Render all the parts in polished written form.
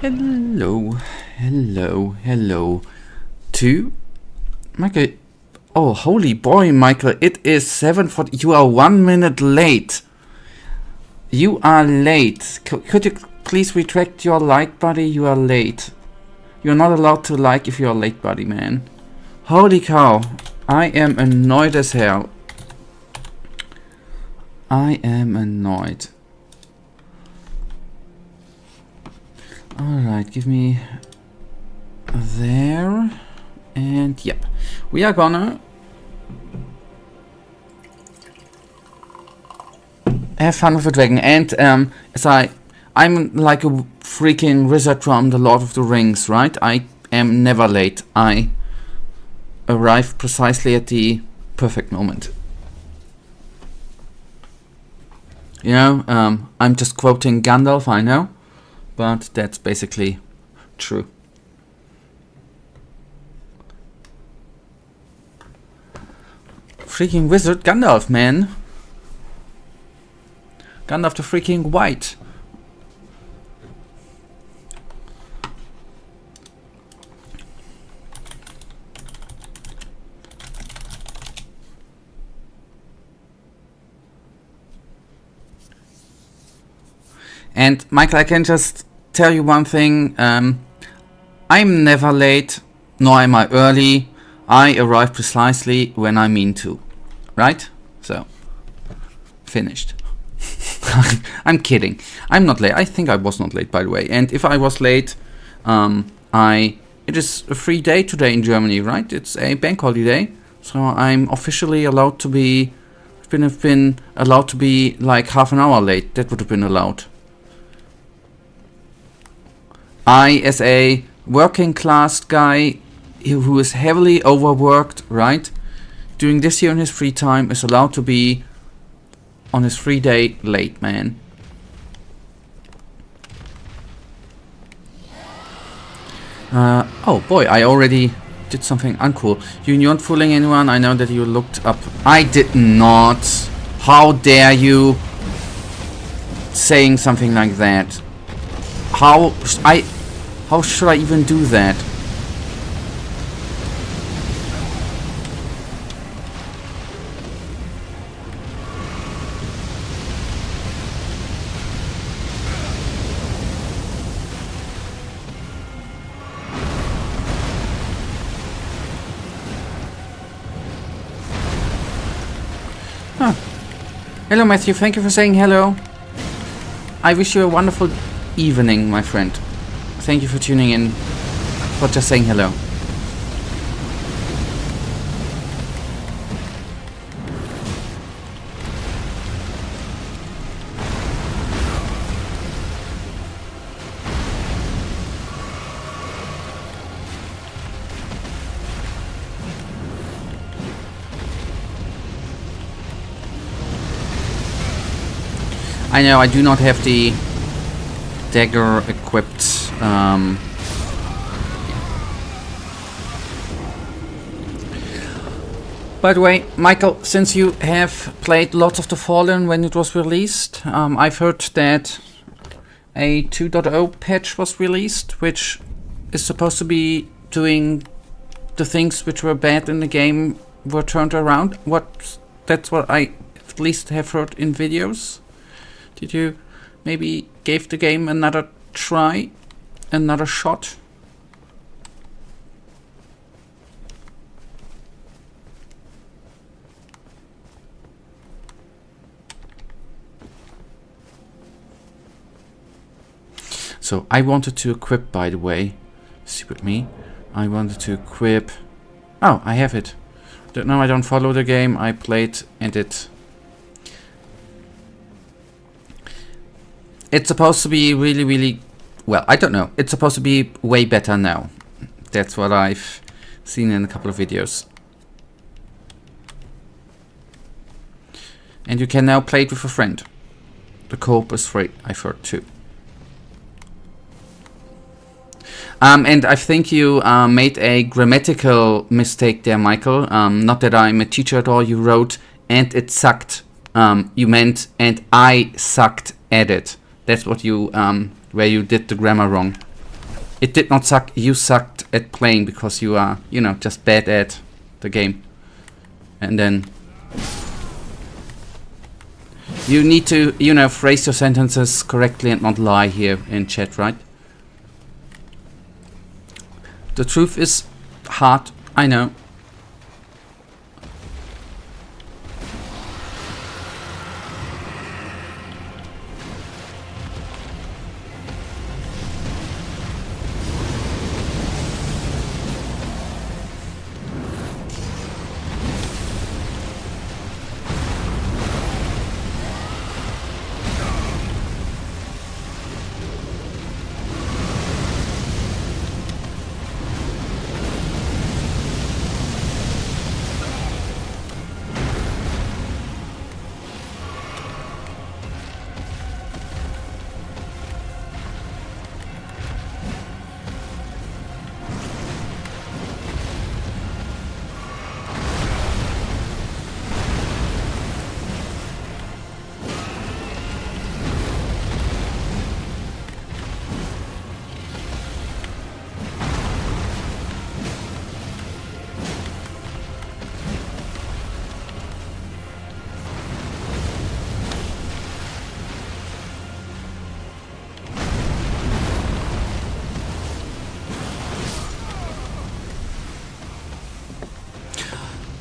Hello, hello, hello to Michael. Oh, holy boy, Michael, it is 7:40. You are 1 minute late. You are late. Could you please retract your like, buddy? You are late. You're not allowed to like if you're late, buddy, man. Holy cow. I am annoyed as hell. I am annoyed. Alright, give me there. And yep. We are gonna have fun with the dragon. And as I'm like a freaking wizard from the Lord of the Rings, right? I am never late. I arrive precisely at the perfect moment. You know, I'm just quoting Gandalf, I know. But that's basically true. Freaking wizard Gandalf, man. Gandalf the freaking White. And Michael, I can just tell you one thing. I'm never late, nor am I early. I arrive precisely when I mean to. Right? So, finished. I'm kidding. I'm not late. I think I was not late, by the way. And if I was late, it is a free day today in Germany, right? It's a bank holiday. So I'm officially allowed to be... I've been allowed to be like half an hour late. That would have been allowed. I, as a working class guy who is heavily overworked, right, doing this here in his free time, is allowed to be on his free day late, man. Oh boy, I already did something uncool. You weren't fooling anyone. I know that you looked up. I did not. How dare you saying something like that? How should I even do that? Huh. Hello, Matthew. Thank you for saying hello. I wish you a wonderful evening, my friend. Thank you for tuning in, for just saying hello. I know I do not have the dagger equipped. By the way, Michael, since you have played lots of The Fallen when it was released, I've heard that a 2.0 patch was released, which is supposed to be doing the things which were bad in the game were turned around. That's what I at least have heard in videos. Did you maybe give the game another try? Another shot? So I wanted to equip, by the way, stupid me, I wanted to equip, oh, I have it. No, I don't follow the game, I played and it's supposed to be really, well, I don't know. It's supposed to be way better now. That's what I've seen in a couple of videos. And you can now play it with a friend. The co-op is free, I've heard too. And I think you made a grammatical mistake there, Michael. Not that I'm a teacher at all. You wrote, and it sucked. You meant, and I sucked at it. That's what you, where you did the grammar wrong. It did not suck. You sucked at playing because you are, you know, just bad at the game. And then you need to, you know, phrase your sentences correctly and not lie here in chat, right? The truth is hard, I know.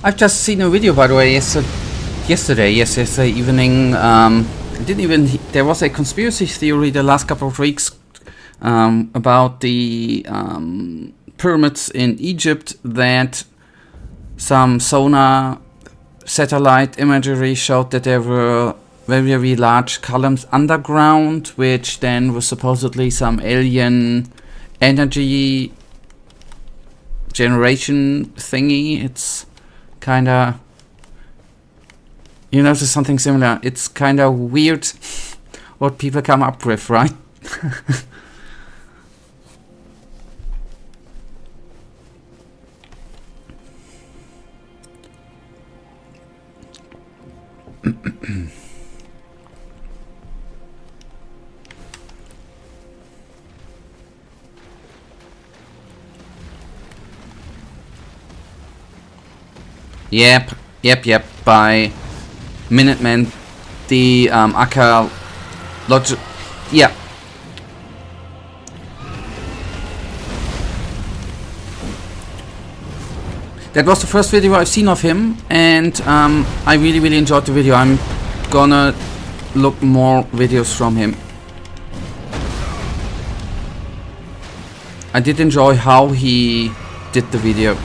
I've just seen a video, by the way, yesterday evening. There was a conspiracy theory the last couple of weeks about the pyramids in Egypt, that some sonar satellite imagery showed that there were very, very large columns underground, which then was supposedly some alien energy generation thingy. It's kinda, you know, there's something similar. It's kinda weird what people come up with, right? Yep. By Minutemen, the Akka Lodge. Yeah. That was the first video I've seen of him, and I really, really enjoyed the video. I'm gonna look more videos from him. I did enjoy how he did the video.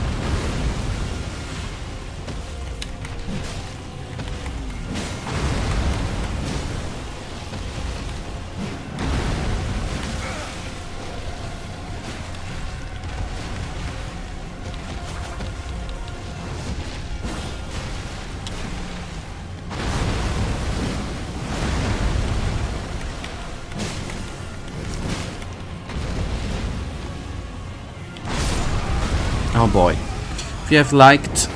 Oh boy. If you have liked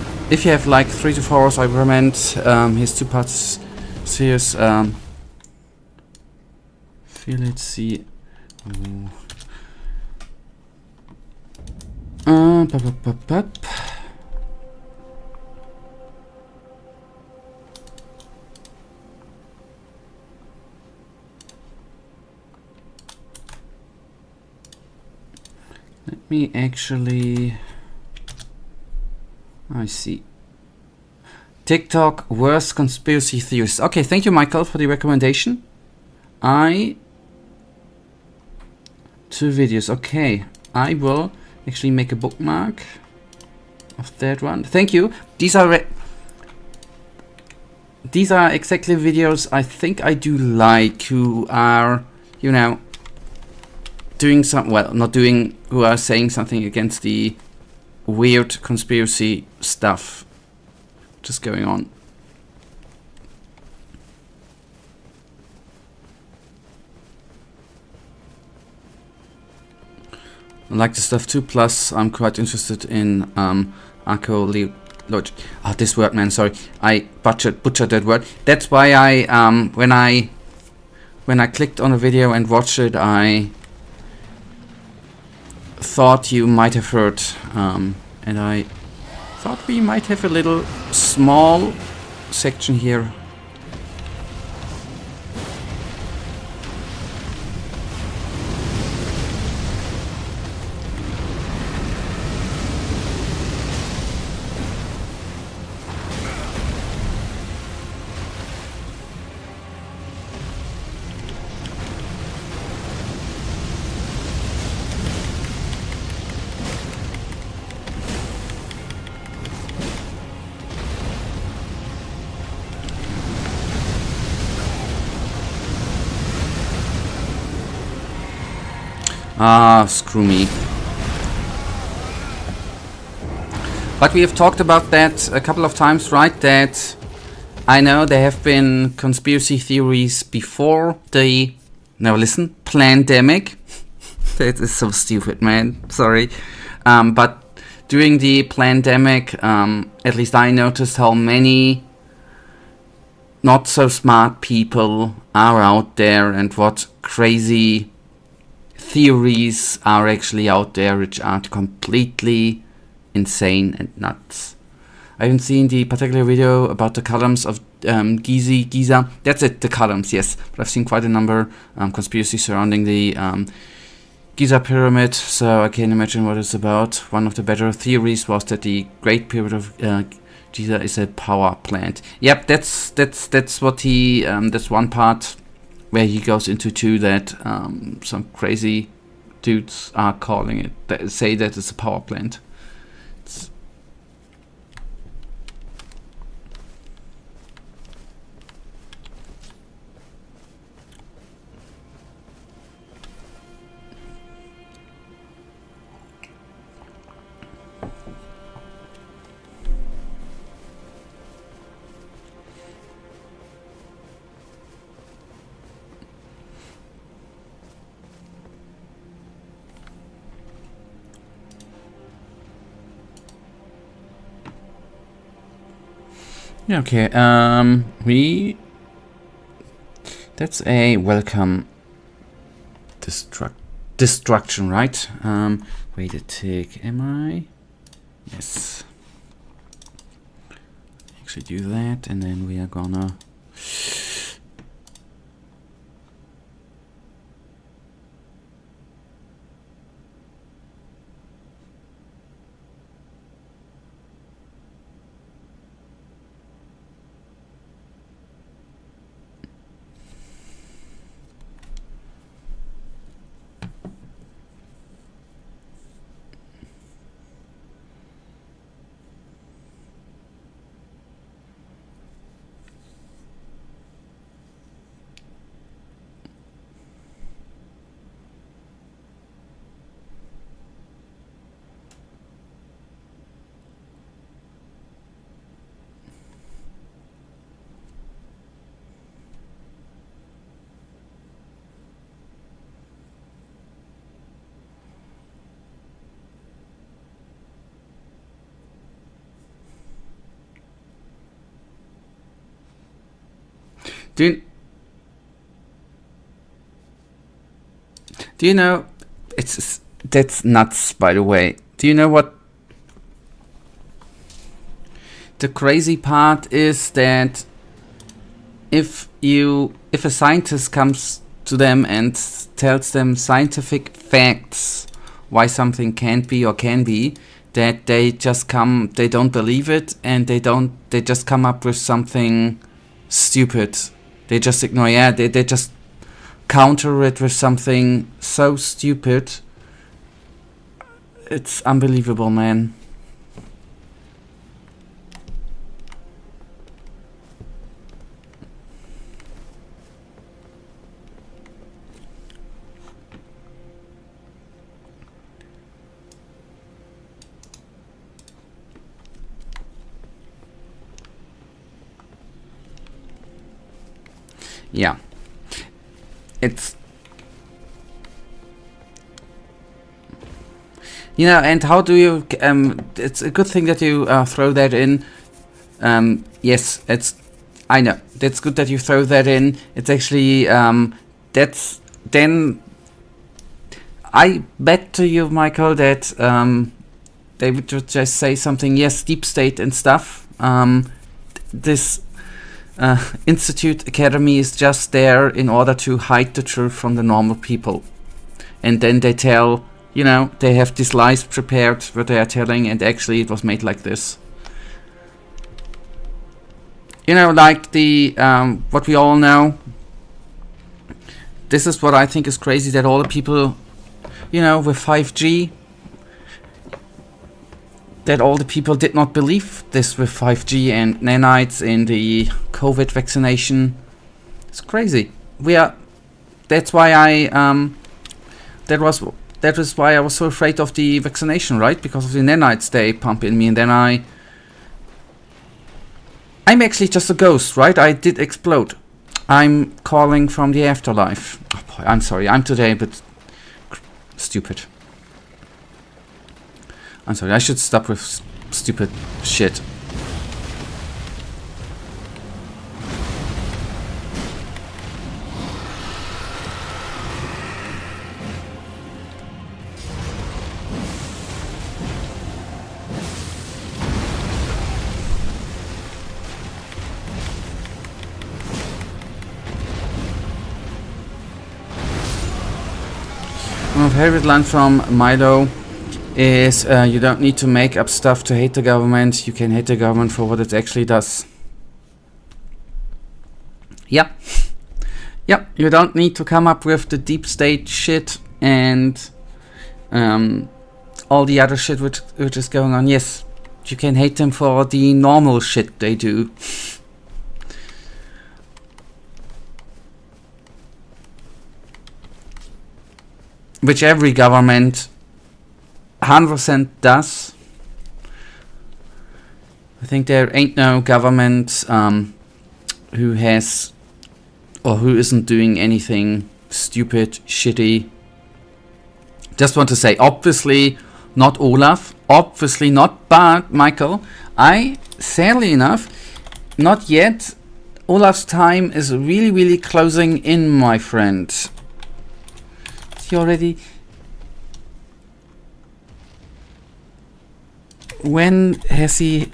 3 to 4 hours, I recommend his 2-part series. Let's see. Let me actually. I see. TikTok worst conspiracy theories. Okay, thank you, Michael, for the recommendation. 2 videos. Okay, I will actually make a bookmark of that one. Thank you. These are exactly videos I think I do like, who are, you know, doing some, well, not doing, who are saying something against the weird conspiracy stuff just going on. I like the stuff too, plus I'm quite interested in acclaimed. Oh, this word, man, sorry. I butchered that word. That's why I when I clicked on a video and watched it, I thought you might have heard, and I thought we might have a little small section here. Ah, screw me. But we have talked about that a couple of times, right? That I know there have been conspiracy theories before the... Now listen, pandemic. That is so stupid, man. Sorry. But during the pandemic, at least I noticed how many not so smart people are out there and what crazy theories are actually out there which are completely insane and nuts. I haven't seen the particular video about the columns of Giza. That's it, the columns, yes. But I've seen quite a number conspiracy surrounding the Giza pyramid, so I can imagine what it's about. One of the better theories was that the Great Pyramid of Giza is a power plant. Yep, that's what he that's one part where he goes into too, that some crazy dudes are calling it, that say that it's a power plant. Okay, that's a welcome destruction, right? Wait a tick, am I? Yes. Actually do that, and then we are gonna... Do you know, that's nuts, by the way. Do you know what the crazy part is? That if a scientist comes to them and tells them scientific facts why something can't be or can be, that they don't believe it, and they just come up with something stupid. They just ignore, they just counter it with something so stupid. It's unbelievable, man. Yeah, it's, you know, and how do you, it's a good thing that you throw that in. Yes, I know, that's good that you throw that in. It's actually, that's, then I bet to you, Michael, that they would just say something, yes, deep state and stuff. This Institute Academy is just there in order to hide the truth from the normal people. And then they tell, you know, they have these lies prepared what they are telling, and actually it was made like this. You know, like the, what we all know. This is what I think is crazy, that all the people, you know, with 5G, that all the people did not believe this with 5G and nanites in the COVID vaccination. It's crazy. That's why that was why I was so afraid of the vaccination, right? Because of the nanites they pump in me, and then I'm actually just a ghost, right? I did explode. I'm calling from the afterlife. Oh boy, I'm sorry. I'm today a bit stupid. I'm sorry. I should stop with stupid shit. My favorite line from Milo is, you don't need to make up stuff to hate the government. You can hate the government for what it actually does. Yeah. Yeah, you don't need to come up with the deep state shit and all the other shit which is going on. Yes, you can hate them for the normal shit they do. Which every government 100% does. I think there ain't no government who has or who isn't doing anything stupid, shitty. Just want to say, obviously not Olaf, obviously not, but Michael, sadly enough, not yet. Olaf's time is really, really closing in, my friend. He already... When has he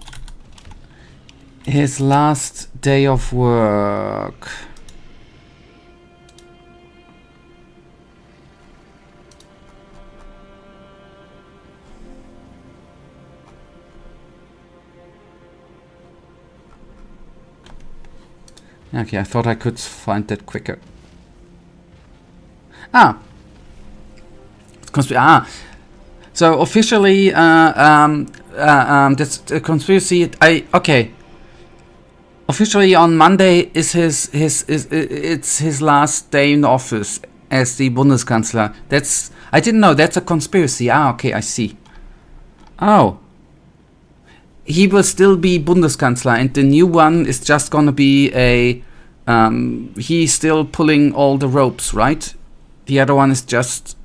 his last day of work? Okay, I thought I could find that quicker. So officially, that's a conspiracy. Okay. Officially on Monday is it's his last day in office as the Bundeskanzler. I didn't know that's a conspiracy. Okay, I see. Oh. He will still be Bundeskanzler, and the new one is just gonna be he's still pulling all the ropes, right? The other one is just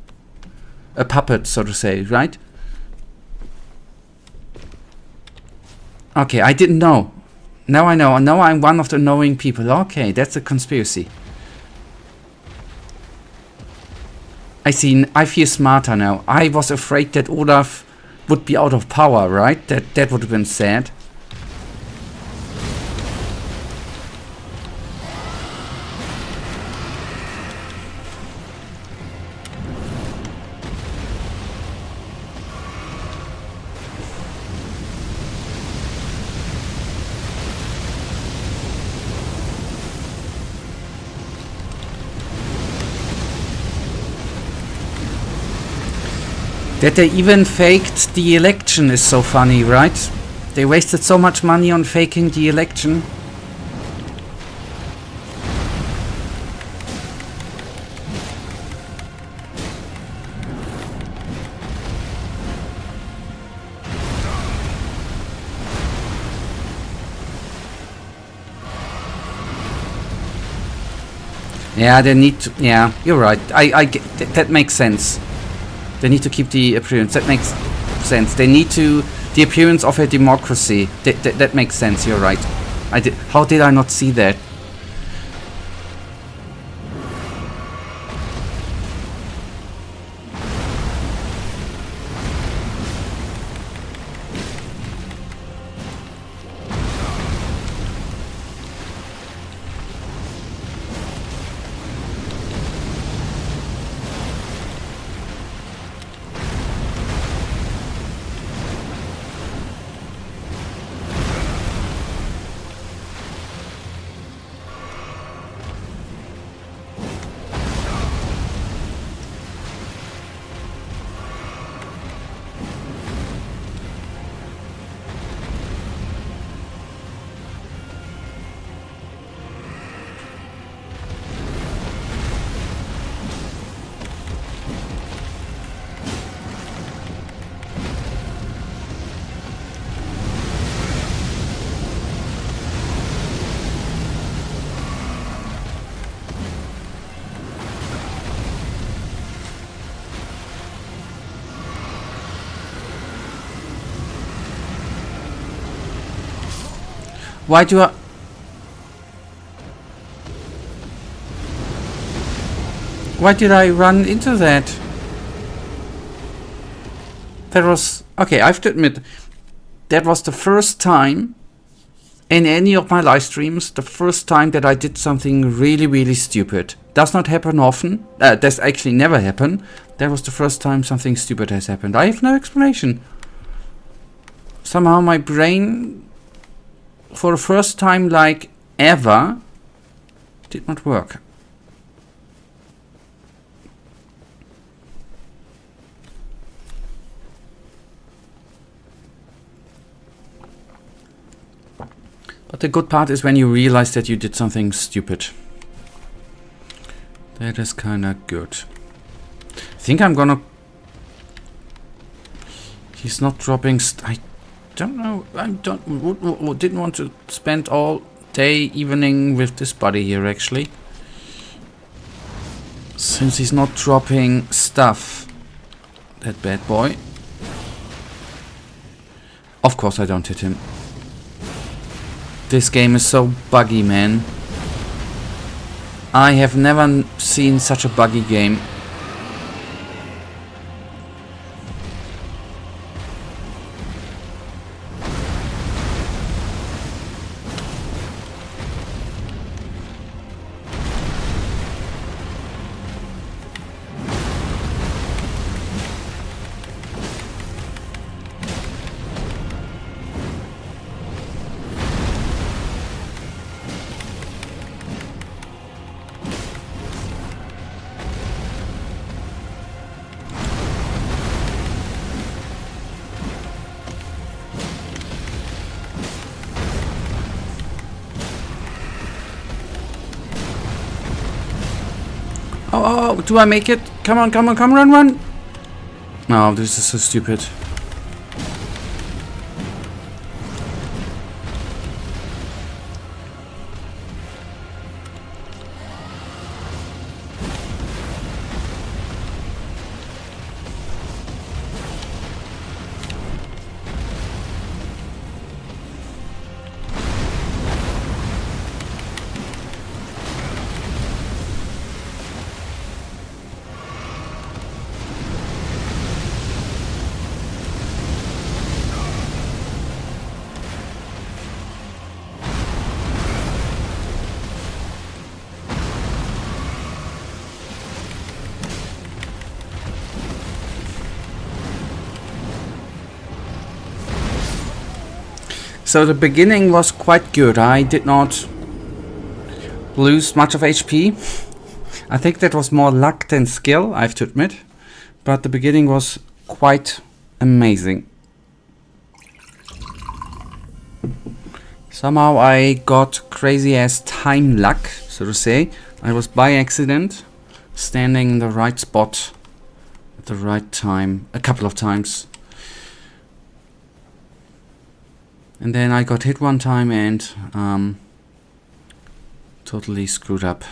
a puppet, so to say, right? Okay, I didn't know. Now I know. Now I'm one of the knowing people. Okay, that's a conspiracy. I see. I feel smarter now. I was afraid that Olaf would be out of power, right? That would have been sad. That they even faked the election is so funny, right? They wasted so much money on faking the election. Yeah, they need to... Yeah, you're right. I get... That makes sense. They need to keep the appearance. That makes sense. They need to... The appearance of a democracy. That makes sense. You're right. How did I not see that? Why do I... Why did I run into that? That was... Okay, I have to admit, that was the first time in any of my live streams, the first time that I did something really, really stupid. Does not happen often. Does actually never happen. That was the first time something stupid has happened. I have no explanation. Somehow my brain, for the first time like ever, did not work. But the good part is when you realize that you did something stupid. That is kinda good. I think I'm gonna... He's not dropping... I don't know. I didn't want to spend all day, evening with this buddy here, actually. Since he's not dropping stuff. That bad boy. Of course I don't hit him. This game is so buggy, man. I have never seen such a buggy game. Oh, do I make it? Come on, come on, come on, run! No, this is so stupid. So the beginning was quite good. I did not lose much of HP. I think that was more luck than skill, I have to admit. But the beginning was quite amazing. Somehow I got crazy ass time luck, so to say. I was by accident standing in the right spot at the right time a couple of times. And then I got hit one time and totally screwed up.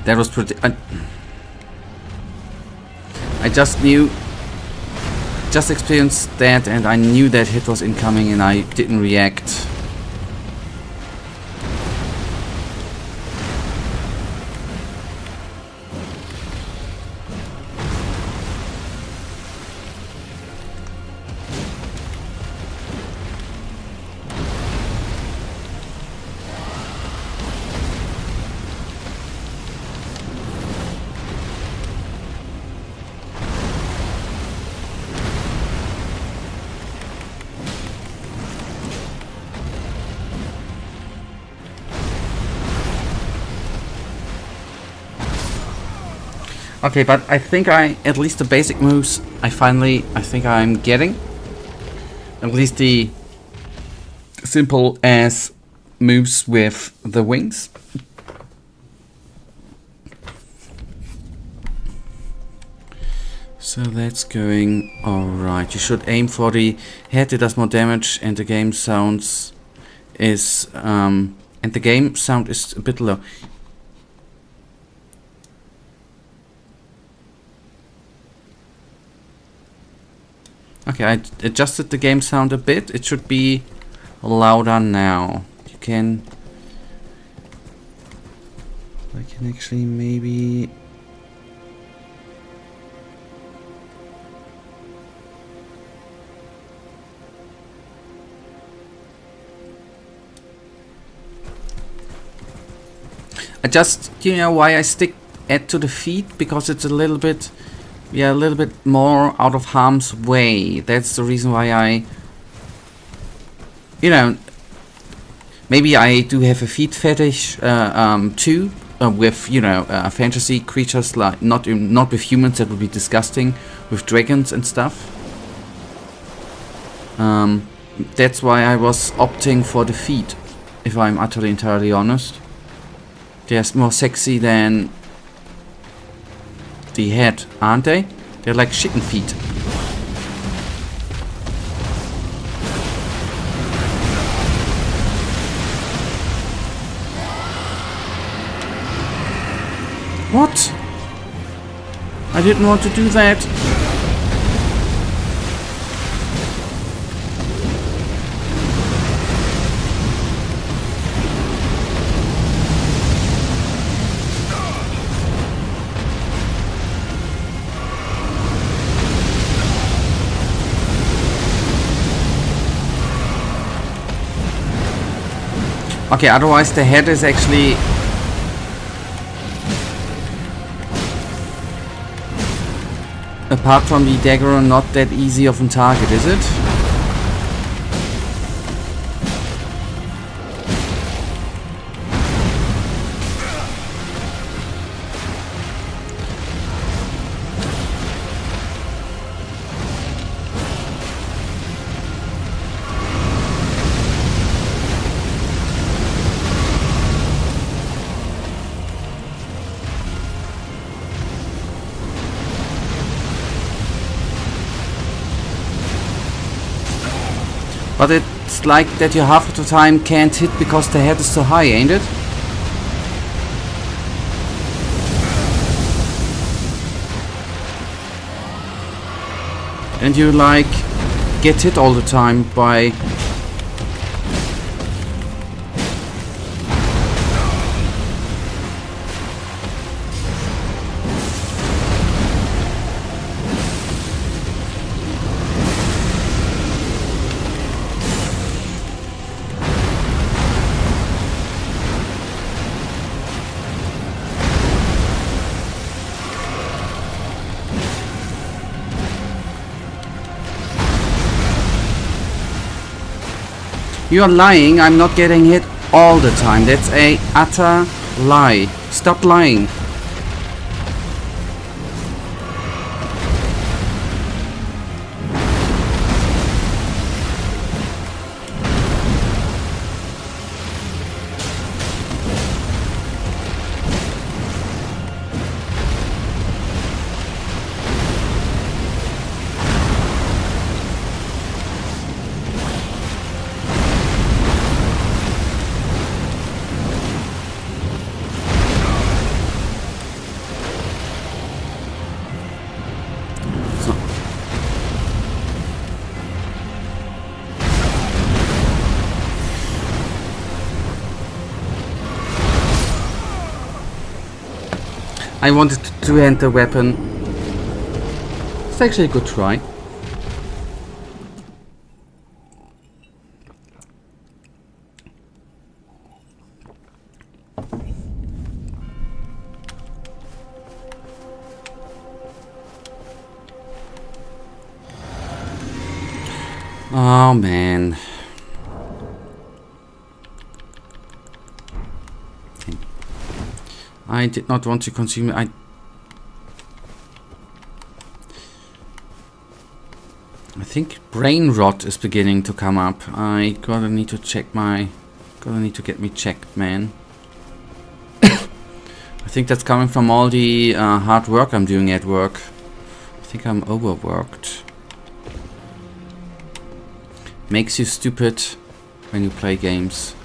That was pretty... I just knew... Just experienced that and I knew that hit was incoming and I didn't react. Okay, but I think at least the basic moves, I think I'm getting. At least the simple as moves with the wings. So that's going alright. You should aim for the head, it does more damage, and the game sounds is and the game sound is a bit low. Okay, I adjusted the game sound a bit. It should be louder now. You can... I can actually maybe... I just, you know why I stick it to the feet? Because it's a little bit... Yeah, a little bit more out of harm's way. That's the reason why I... You know... Maybe I do have a feet fetish too. With, you know, fantasy creatures, like... Not with humans, that would be disgusting. With dragons and stuff. That's why I was opting for the feet. If I'm utterly entirely honest. They're more sexy than... the head, aren't they? They're like chicken feet. What? I didn't want to do that. Okay, otherwise the head is actually... Apart from the dagger, not that easy of a target, is it? But it's like that you half of the time can't hit because the head is so high, ain't it? And you like get hit all the time by... You are lying, I'm not getting hit all the time. That's a utter lie. Stop lying. I wanted to two-hand the weapon. It's actually a good try. Oh man. I did not want to consume it. I think brain rot is beginning to come up. I gotta need to check my... Gotta need to get me checked, man. I think that's coming from all the hard work I'm doing at work. I think I'm overworked. Makes you stupid when you play games.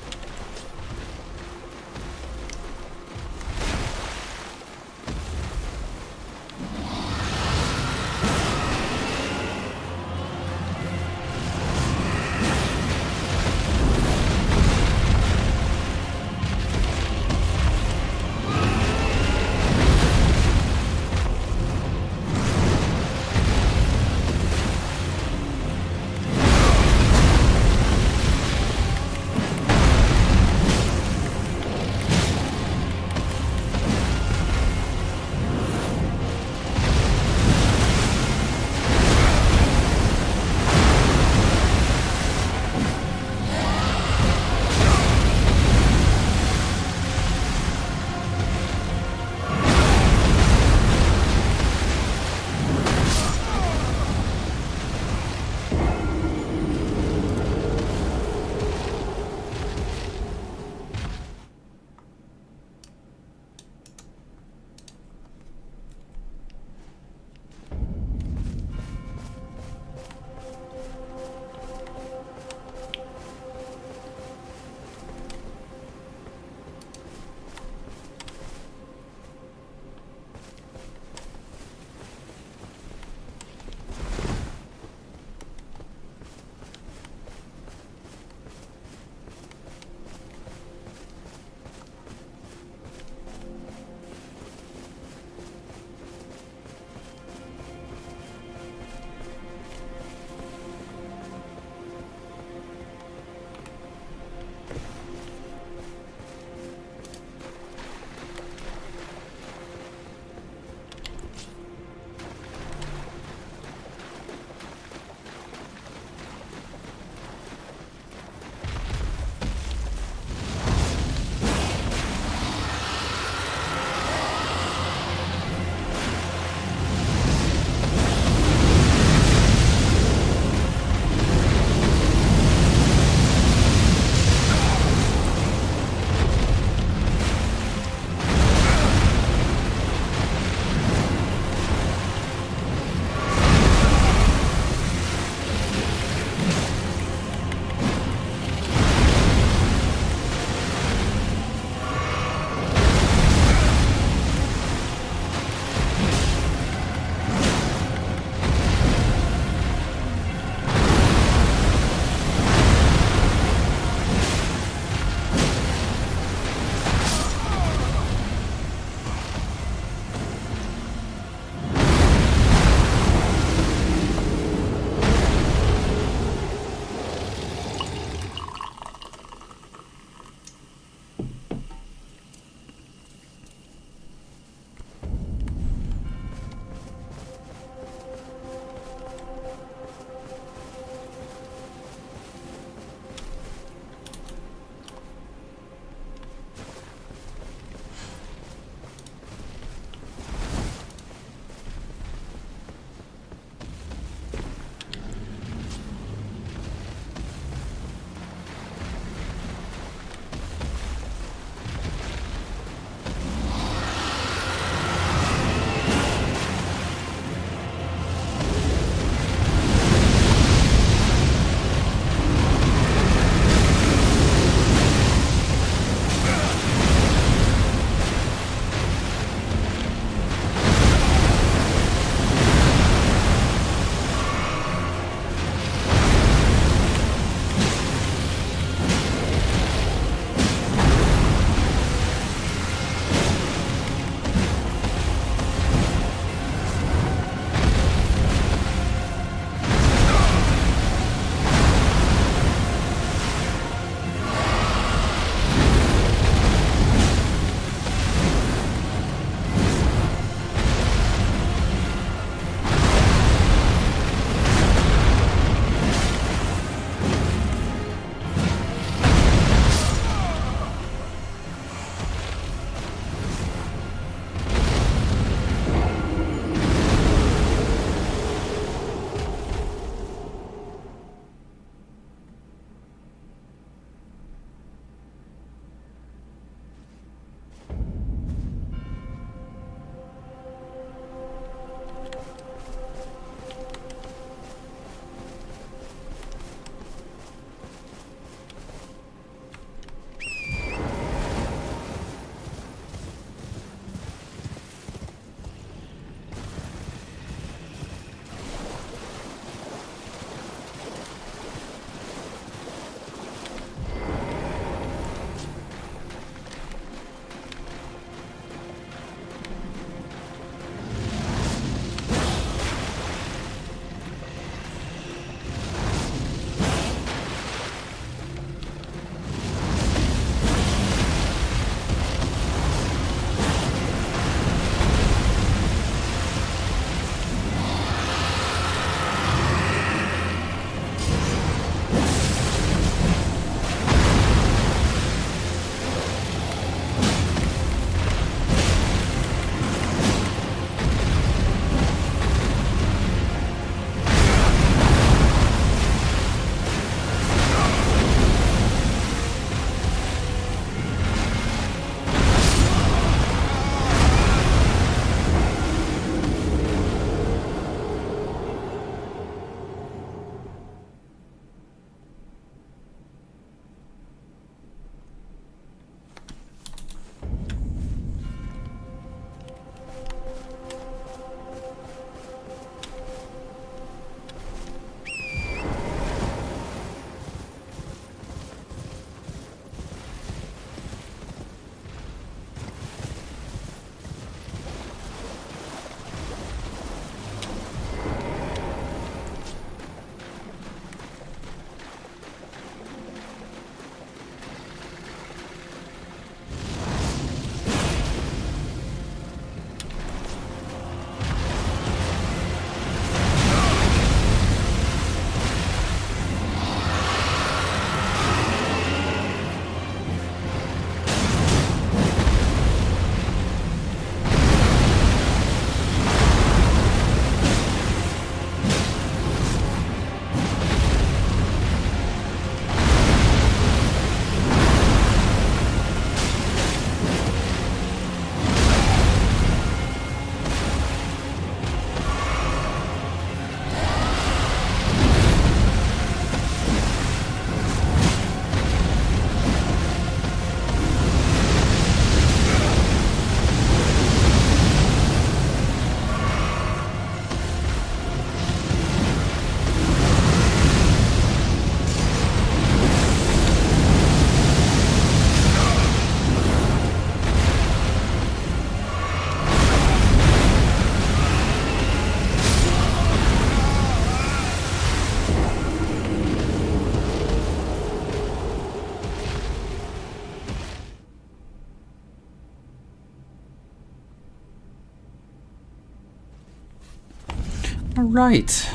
Alright.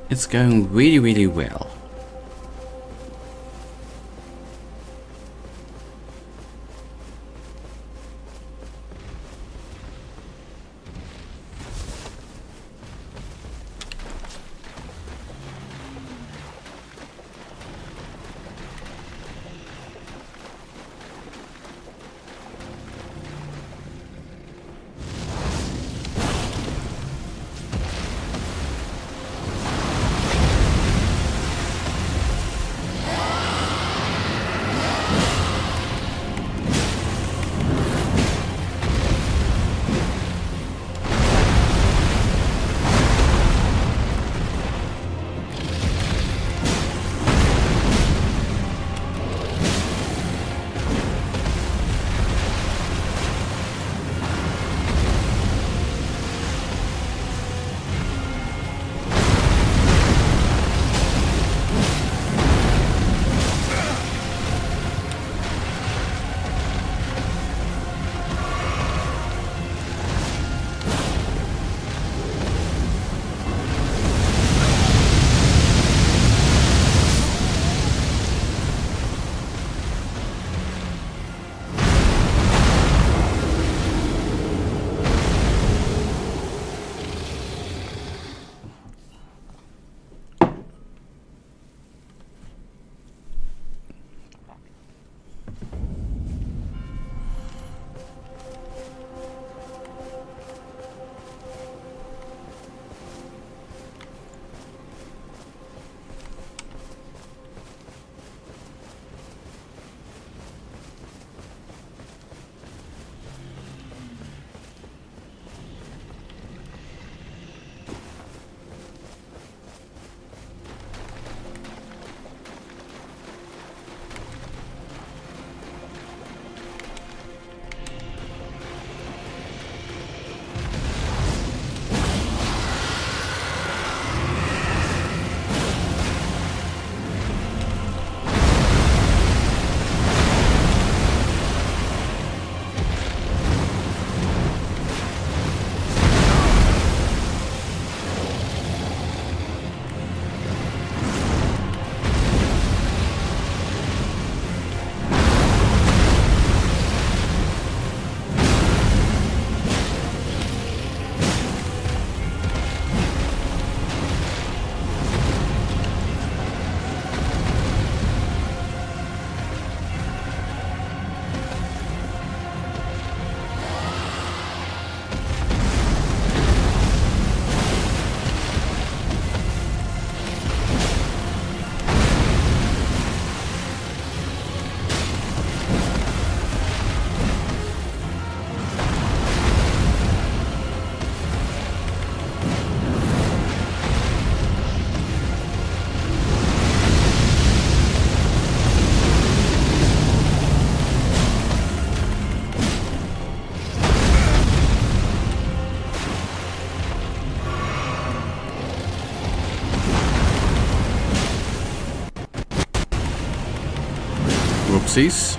It's going really, really well. Whoopsies.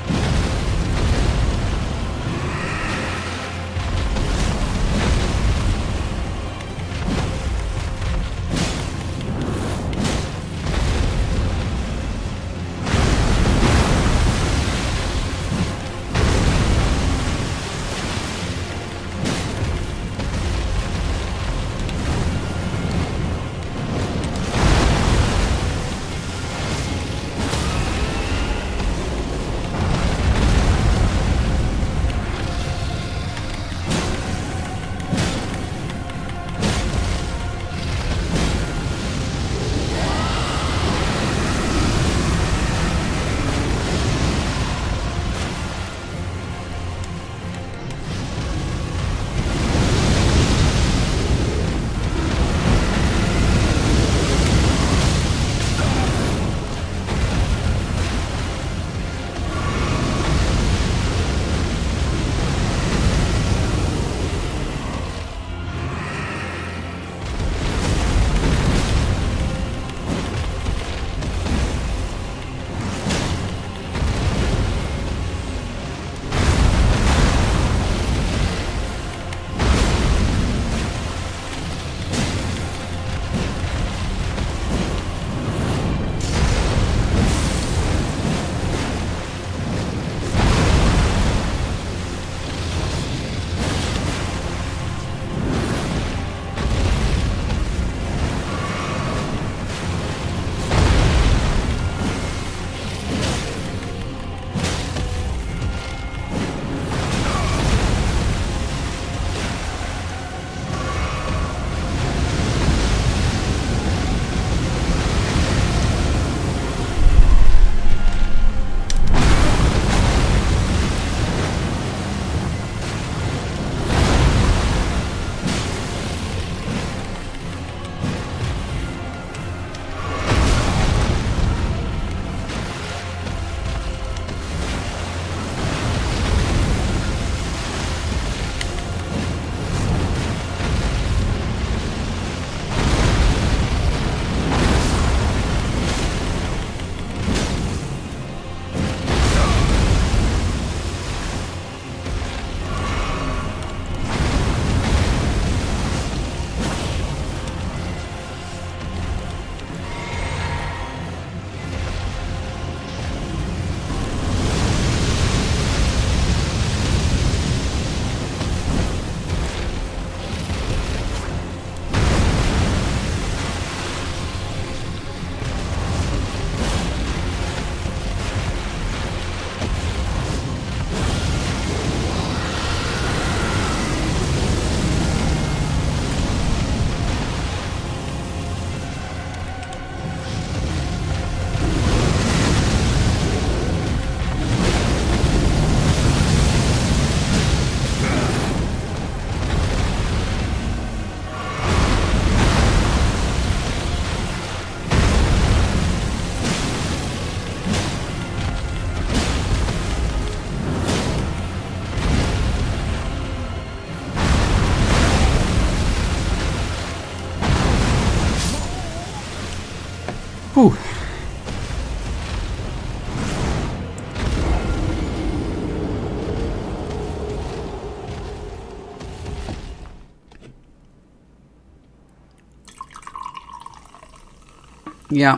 Yeah.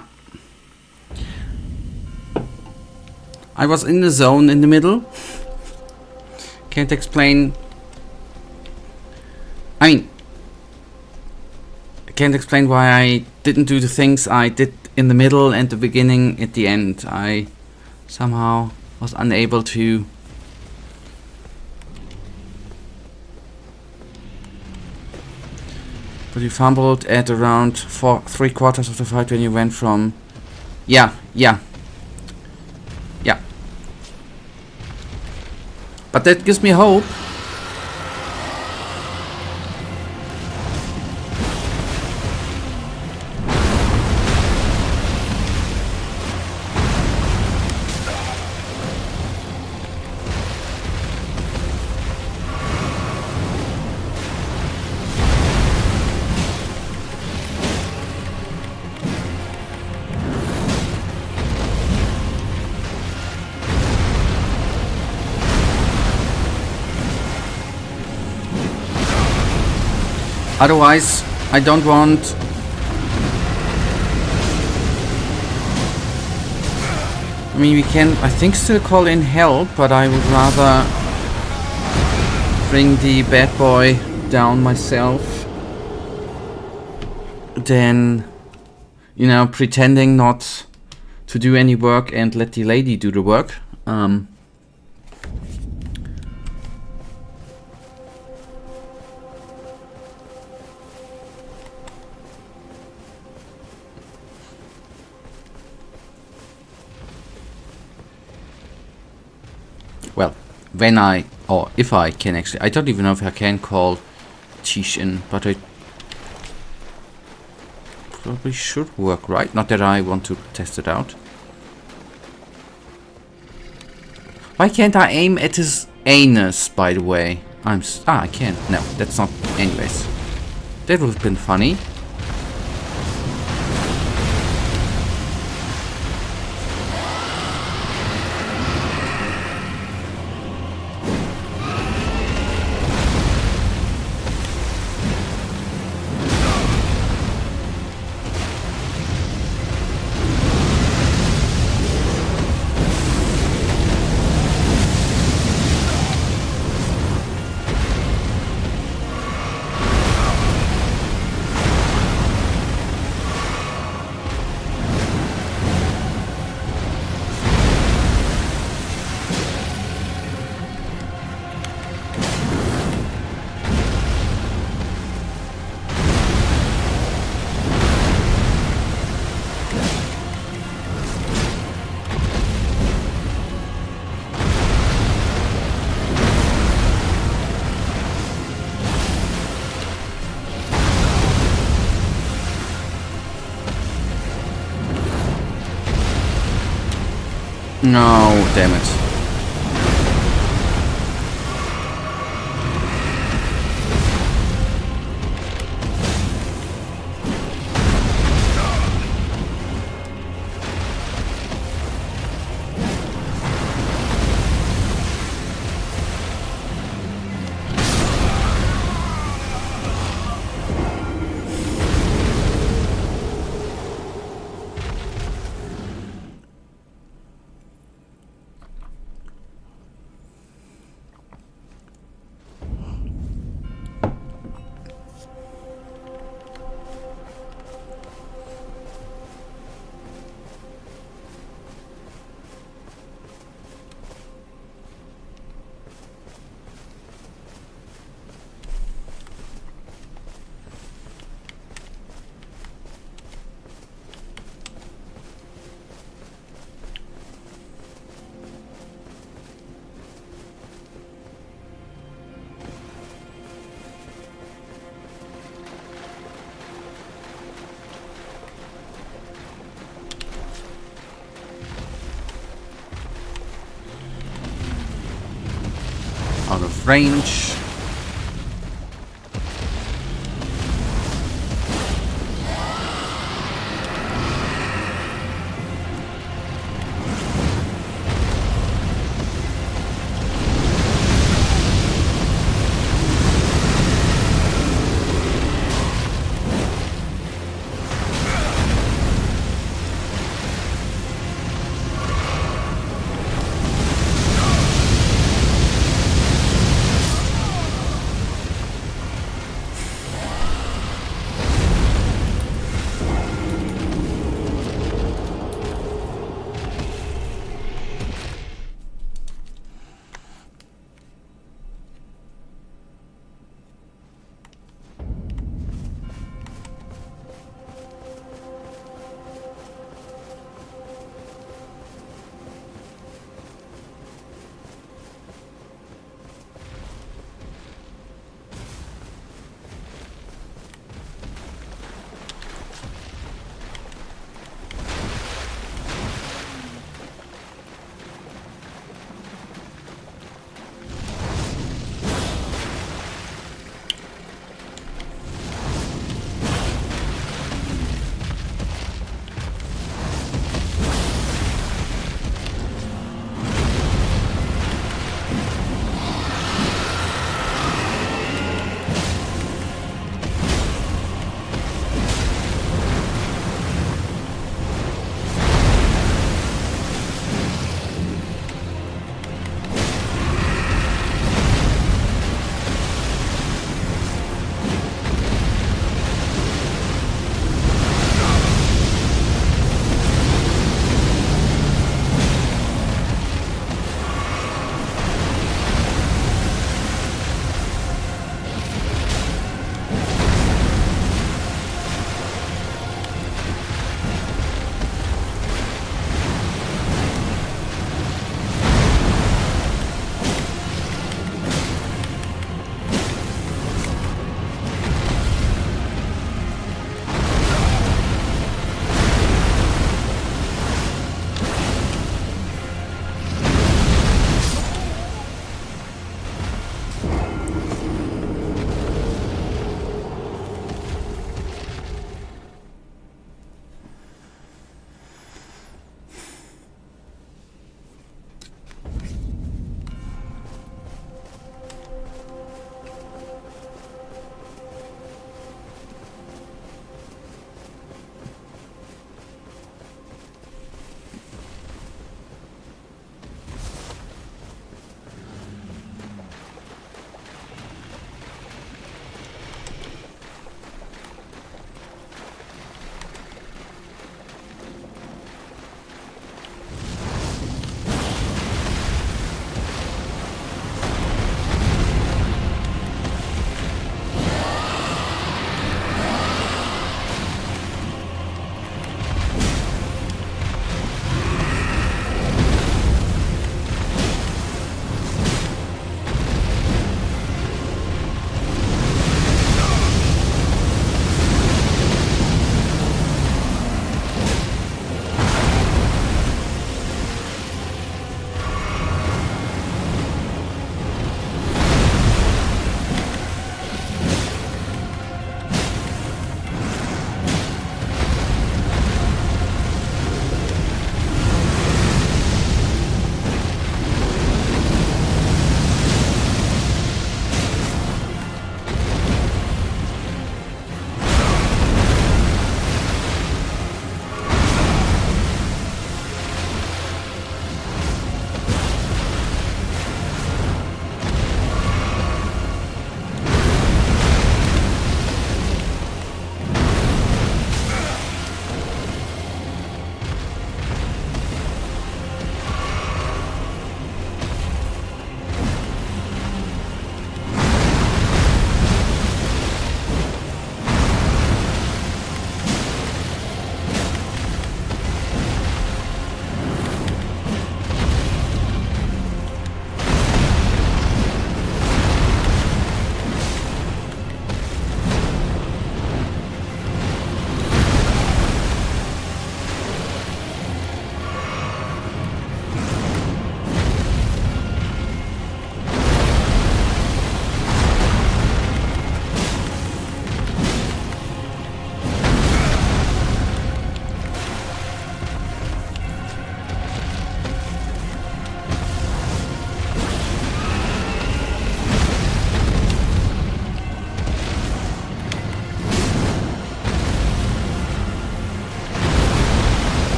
I was in the zone in the middle. Can't explain. I mean, I can't explain why I didn't do the things I did in the middle and the beginning at the end. I somehow was unable to. But you fumbled at around 3/4 of the fight when you went from... Yeah. But that gives me hope. Otherwise, I don't want... I mean, we can, I think, still call in help, but I would rather bring the bad boy down myself than, you know, pretending not to do any work and let the lady do the work. Well, when I, or if I can actually, I don't even know if I can call Tish in, but I probably should work, right? Not that I want to test it out. Why can't I aim at his anus, by the way? I can. No, that's not. Anyways, that would have been funny. No, damn it. Out of range.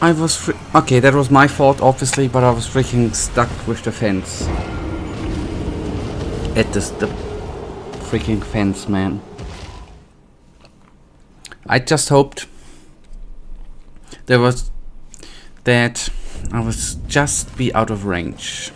I was okay, that was my fault, obviously, but I was freaking stuck with the fence. At the freaking fence, man. I just hoped that I was just be out of range.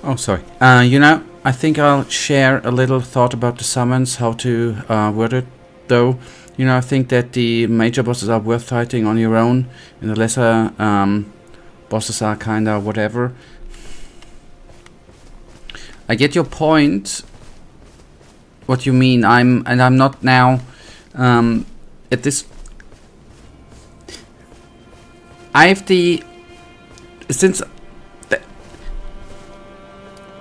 Oh, sorry. I think I'll share a little thought about the summons, how to word it, though. I think that the major bosses are worth fighting on your own, and the lesser bosses are kinda whatever. I get your point, what you mean. I'm not now at this. I have since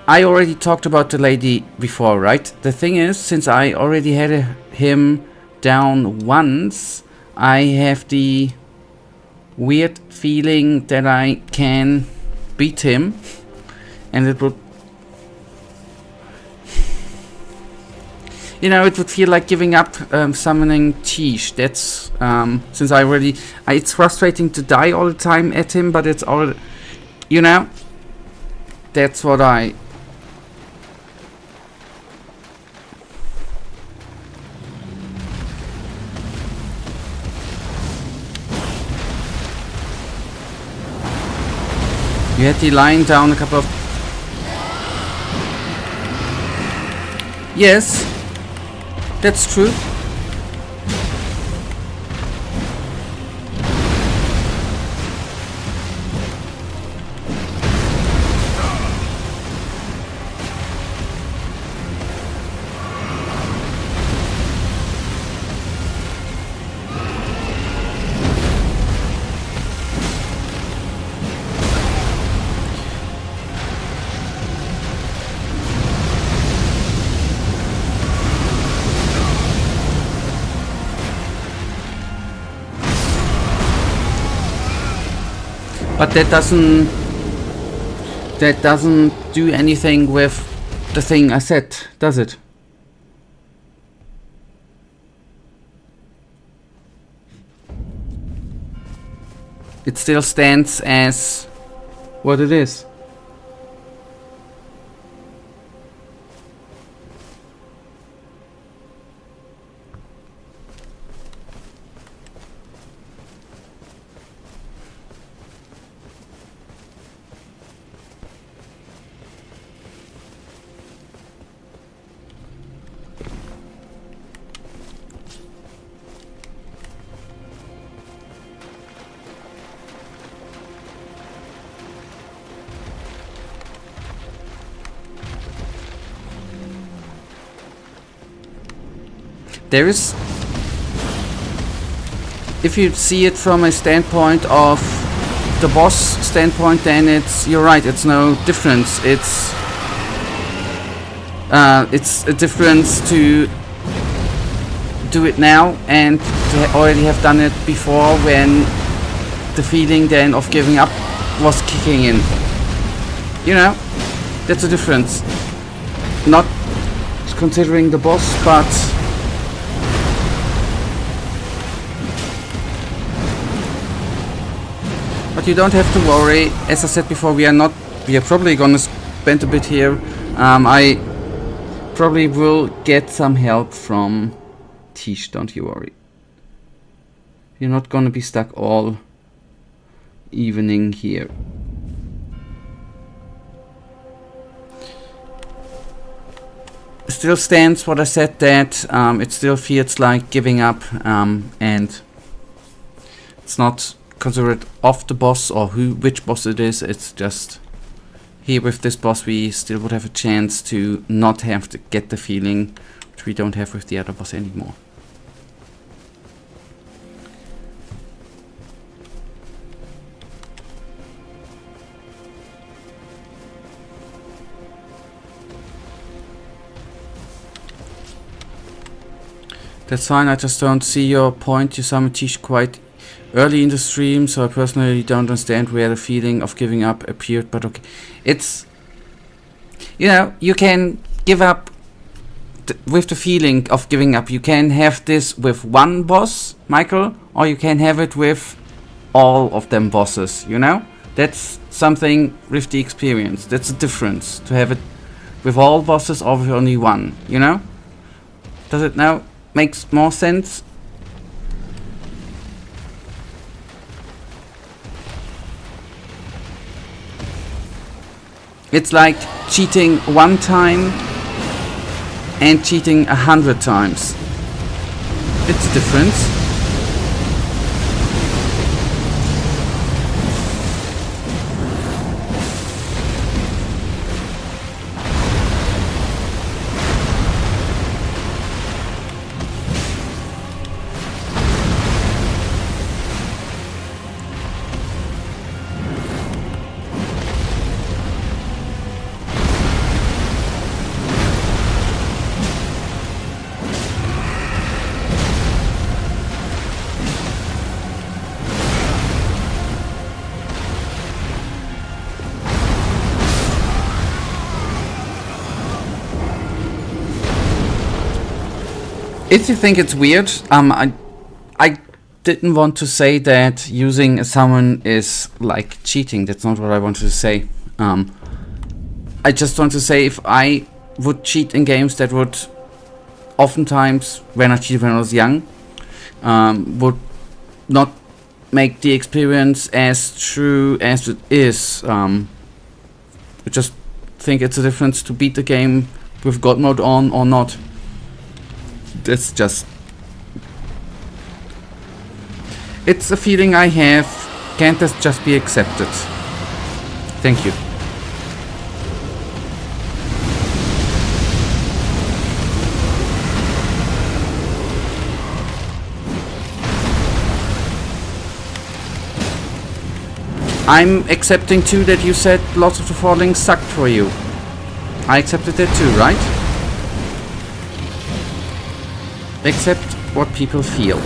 I already talked about the lady before, right? The thing is, since I already had him down once, I have the weird feeling that I can beat him, and it would, it would feel like giving up summoning Tish. That's since I already, it's frustrating to die all the time at him, but it's all, that's what I. You had the lying down a couple of. Yes, that's true. But that doesn't do anything with the thing I said, does it? It still stands as what it is. there is, if you see it from a standpoint of the boss standpoint, then you're right, it's no difference. It's a difference to do it now and to already have done it before, when the feeling then of giving up was kicking in. You know, that's a difference. Not considering the boss, but you don't have to worry. As I said before, we are probably gonna spend a bit here. I probably will get some help from Tish, don't you worry. You're not gonna be stuck all evening here. Still stands what I said, that it still feels like giving up, and it's not considered off the boss or which boss it is. It's just here with this boss we still would have a chance to not have to get the feeling which we don't have with the other boss anymore. That's fine, I just don't see your point. You summoned Tish quite early in the stream, so I personally don't understand where the feeling of giving up appeared, but okay. It's, you know, you can give up with the feeling of giving up. You can have this with one boss, Michael, or you can have it with all of them bosses, you know? That's something with the experience. That's a difference, to have it with all bosses or with only one, you know? Does it now makes more sense? It's like cheating one time and cheating 100 times. It's a difference. If you think it's weird, I didn't want to say that using a summon is like cheating. That's not what I wanted to say. I just want to say, if I would cheat in games, that would oftentimes, when I cheated when I was young, would not make the experience as true as it is. I just think it's a difference to beat the game with God mode on or not. It's just, it's a feeling I have. Can't this just be accepted? Thank you. I'm accepting too that you said lots of the falling sucked for you. I accepted that too, right? Accept what people feel.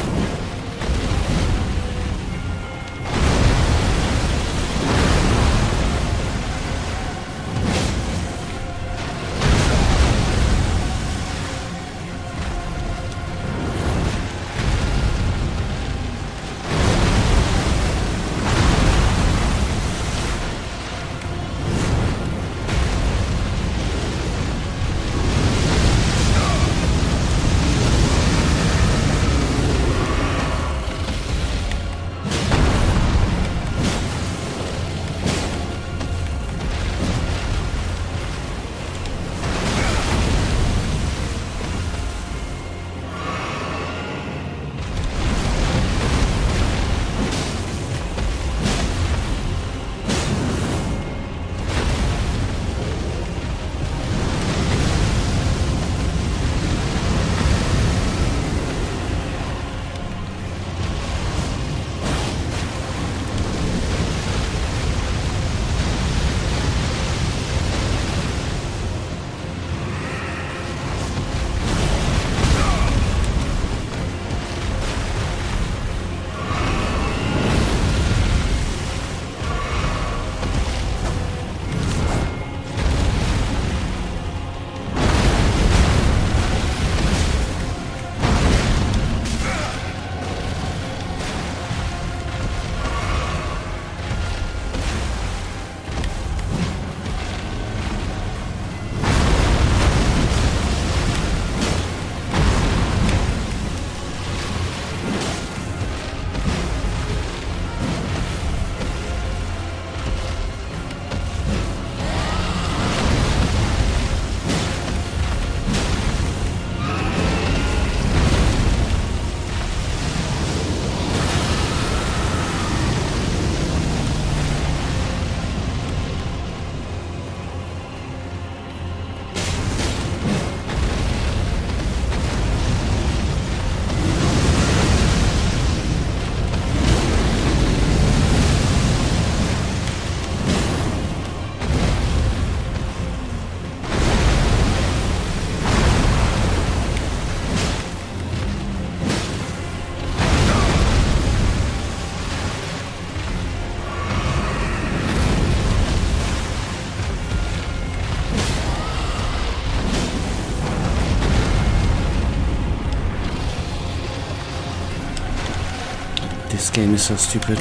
This game is so stupid.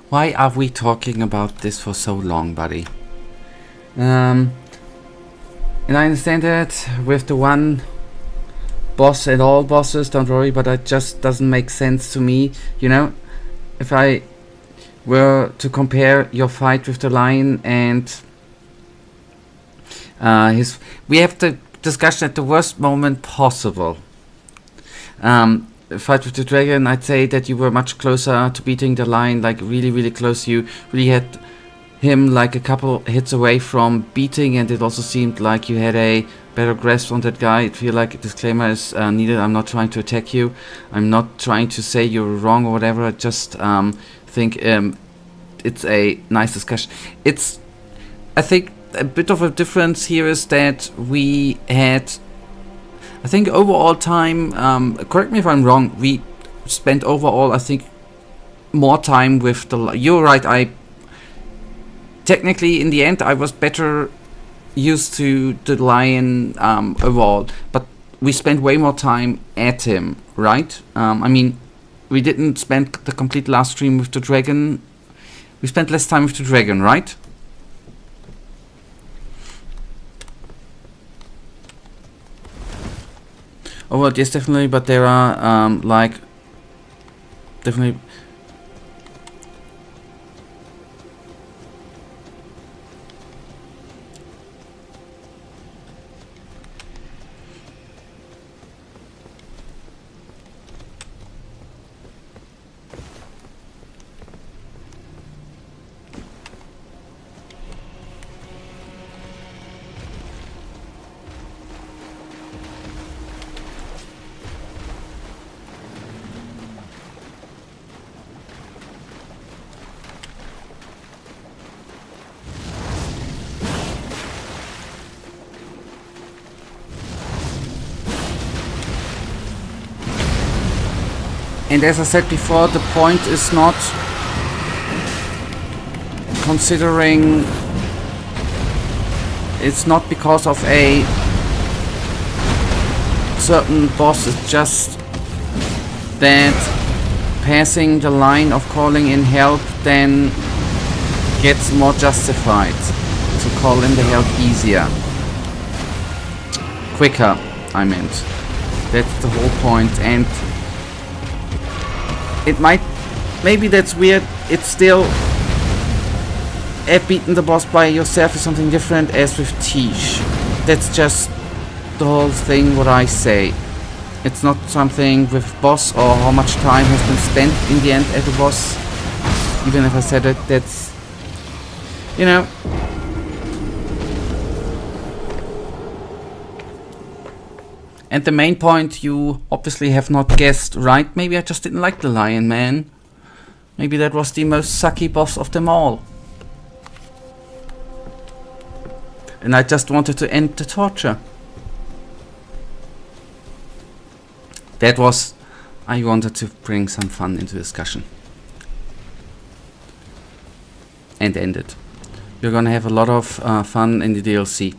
Why are we talking about this for so long, buddy? And I understand that with the one boss and all bosses, don't worry, but it just doesn't make sense to me. You know, if I were to compare your fight with the lion and we have the discussion at the worst moment possible. Fight with the dragon, I'd say that you were much closer to beating the lion, like really close. You really had him like a couple hits away from beating, and it also seemed like you had a better grasp on that guy. I feel like a disclaimer is needed. I'm not trying to attack you. I'm not trying to say you're wrong or whatever. I just think it's a nice discussion. I think a bit of a difference here is that we had, I think overall time, correct me if I'm wrong, we spent overall, I think, more time with the... You're right, technically, in the end, I was better used to the lion overall, but we spent way more time at him, right? I mean, we didn't spend the complete last stream with the dragon. We spent less time with the dragon, right? Oh, well, yes, definitely, but there are, like, definitely... And as I said before, the point is not considering, it's not because of a certain boss, it's just that passing the line of calling in help then gets more justified. To call in the help easier. Quicker, I meant. That's the whole point, and it might... Maybe that's weird. It's still... beating the boss by yourself is something different as with Tish. That's just the whole thing what I say. It's not something with boss or how much time has been spent in the end at the boss. Even if I said it, that's... You know... And the main point you obviously have not guessed right. Maybe I just didn't like the Lion Man. Maybe that was the most sucky boss of them all. And I just wanted to end the torture. That was... I wanted to bring some fun into discussion. And end it. You're gonna have a lot of fun in the DLC.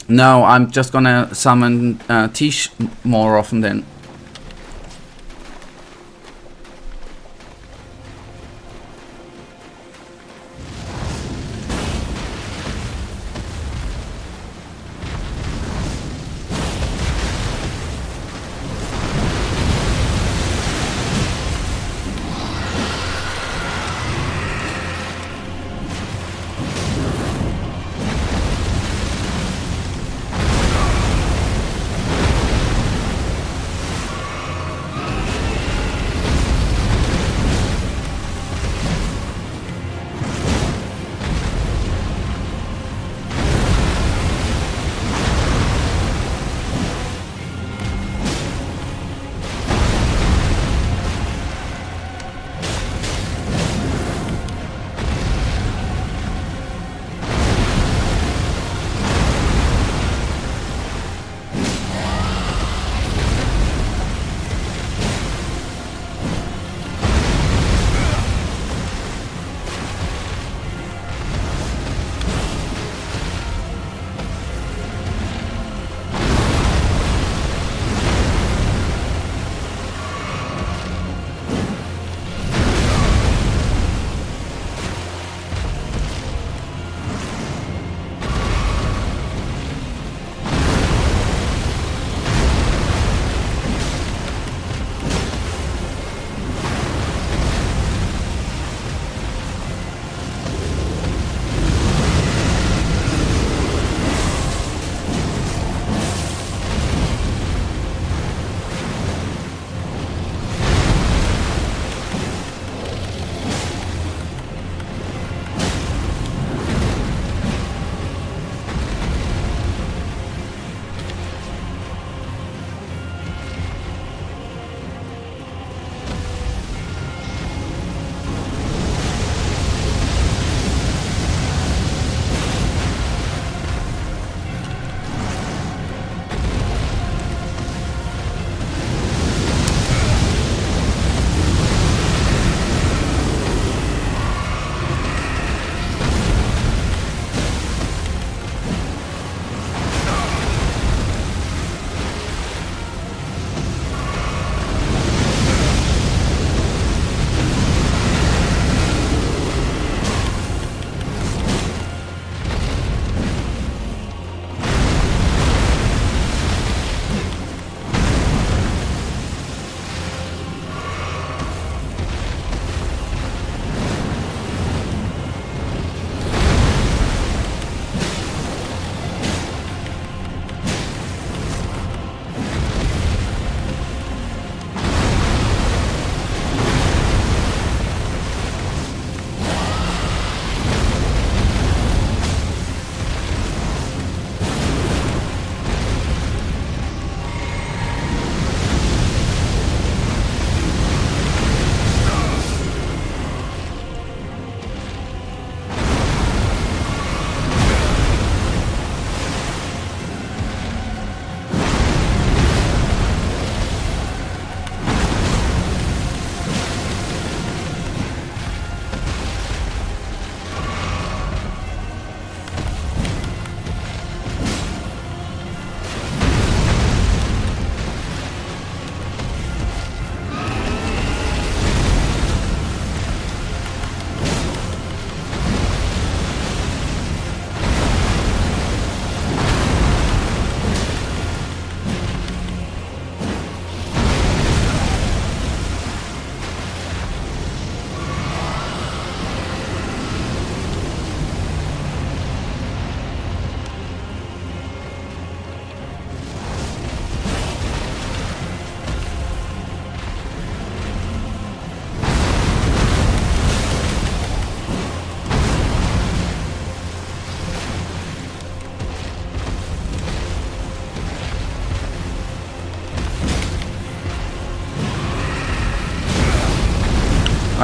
No, I'm just gonna summon Tish more often then.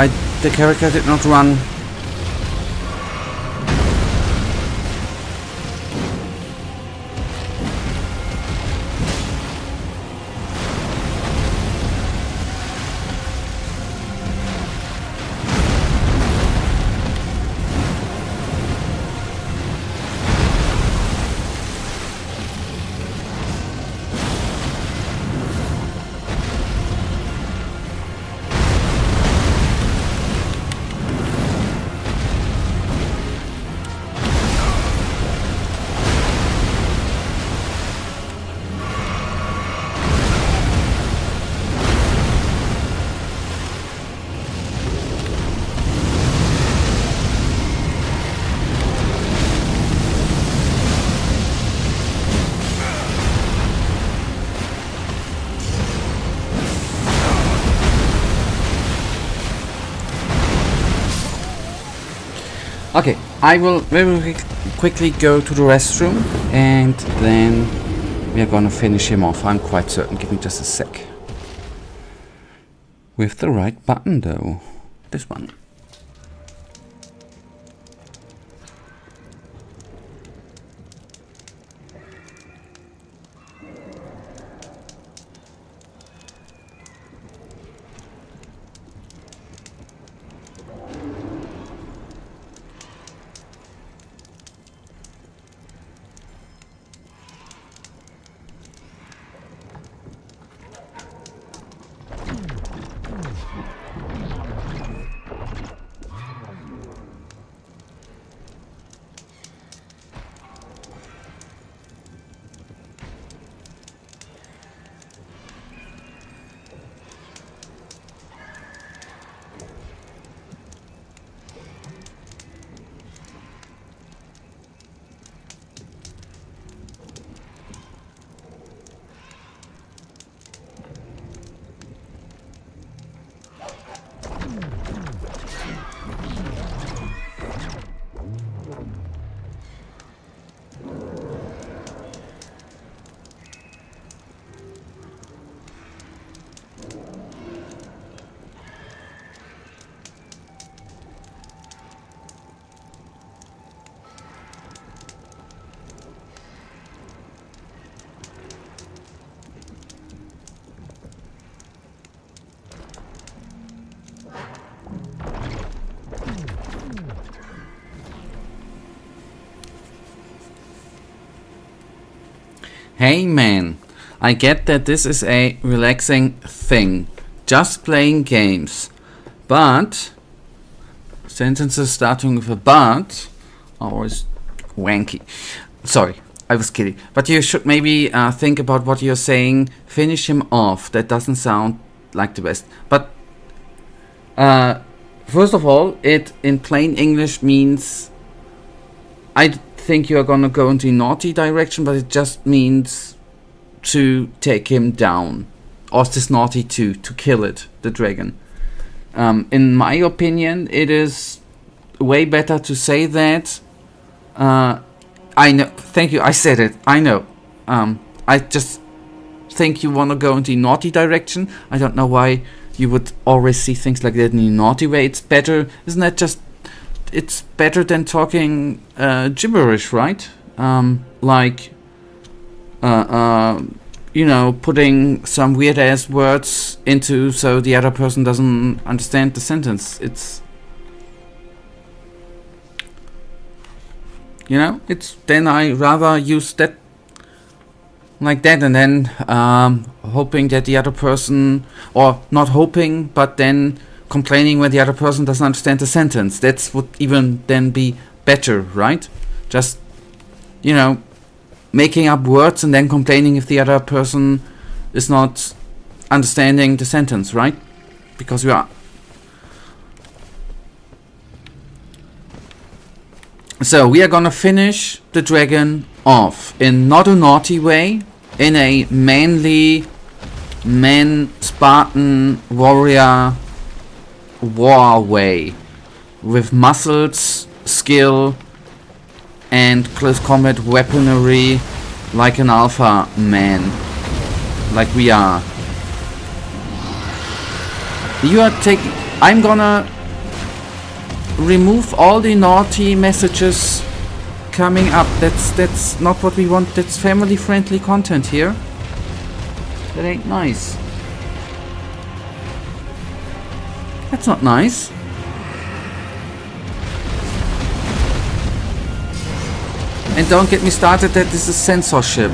The character did not run. Okay, I will very quickly go to the restroom and then we are gonna finish him off. I'm quite certain. Give me just a sec. With the right button though. This one. Hey man, I get that this is a relaxing thing, just playing games, but sentences starting with a but are always wanky. Sorry, I was kidding. But you should maybe think about what you're saying. Finish him off. That doesn't sound like the best. But first of all, it in plain English means I think you're gonna go into naughty direction, but it just means to take him down. Or is this naughty to kill it, the dragon? In my opinion, it is way better to say that. I know, thank you, I said it, I know. I just think you wanna go into naughty direction. I don't know why you would always see things like that in a naughty way. It's better, isn't that just... It's better than talking gibberish, right? Like, you know, putting some weird ass words into so the other person doesn't understand the sentence. It's, you know, it's then I rather use that like that, and then hoping that the other person, or not hoping, but then complaining when the other person doesn't understand the sentence. That's would even then be better, right? Just, you know, making up words and then complaining if the other person is not understanding the sentence, right? Because we are... So we are gonna finish the dragon off in not a naughty way, in a manly, Spartan warrior war way, with muscles, skill, and close combat weaponry, like an alpha man, like we are. You are taking... I'm gonna remove all the naughty messages coming up. That's not what we want. That's family friendly content here. That ain't nice. That's not nice. And don't get me started that this is censorship.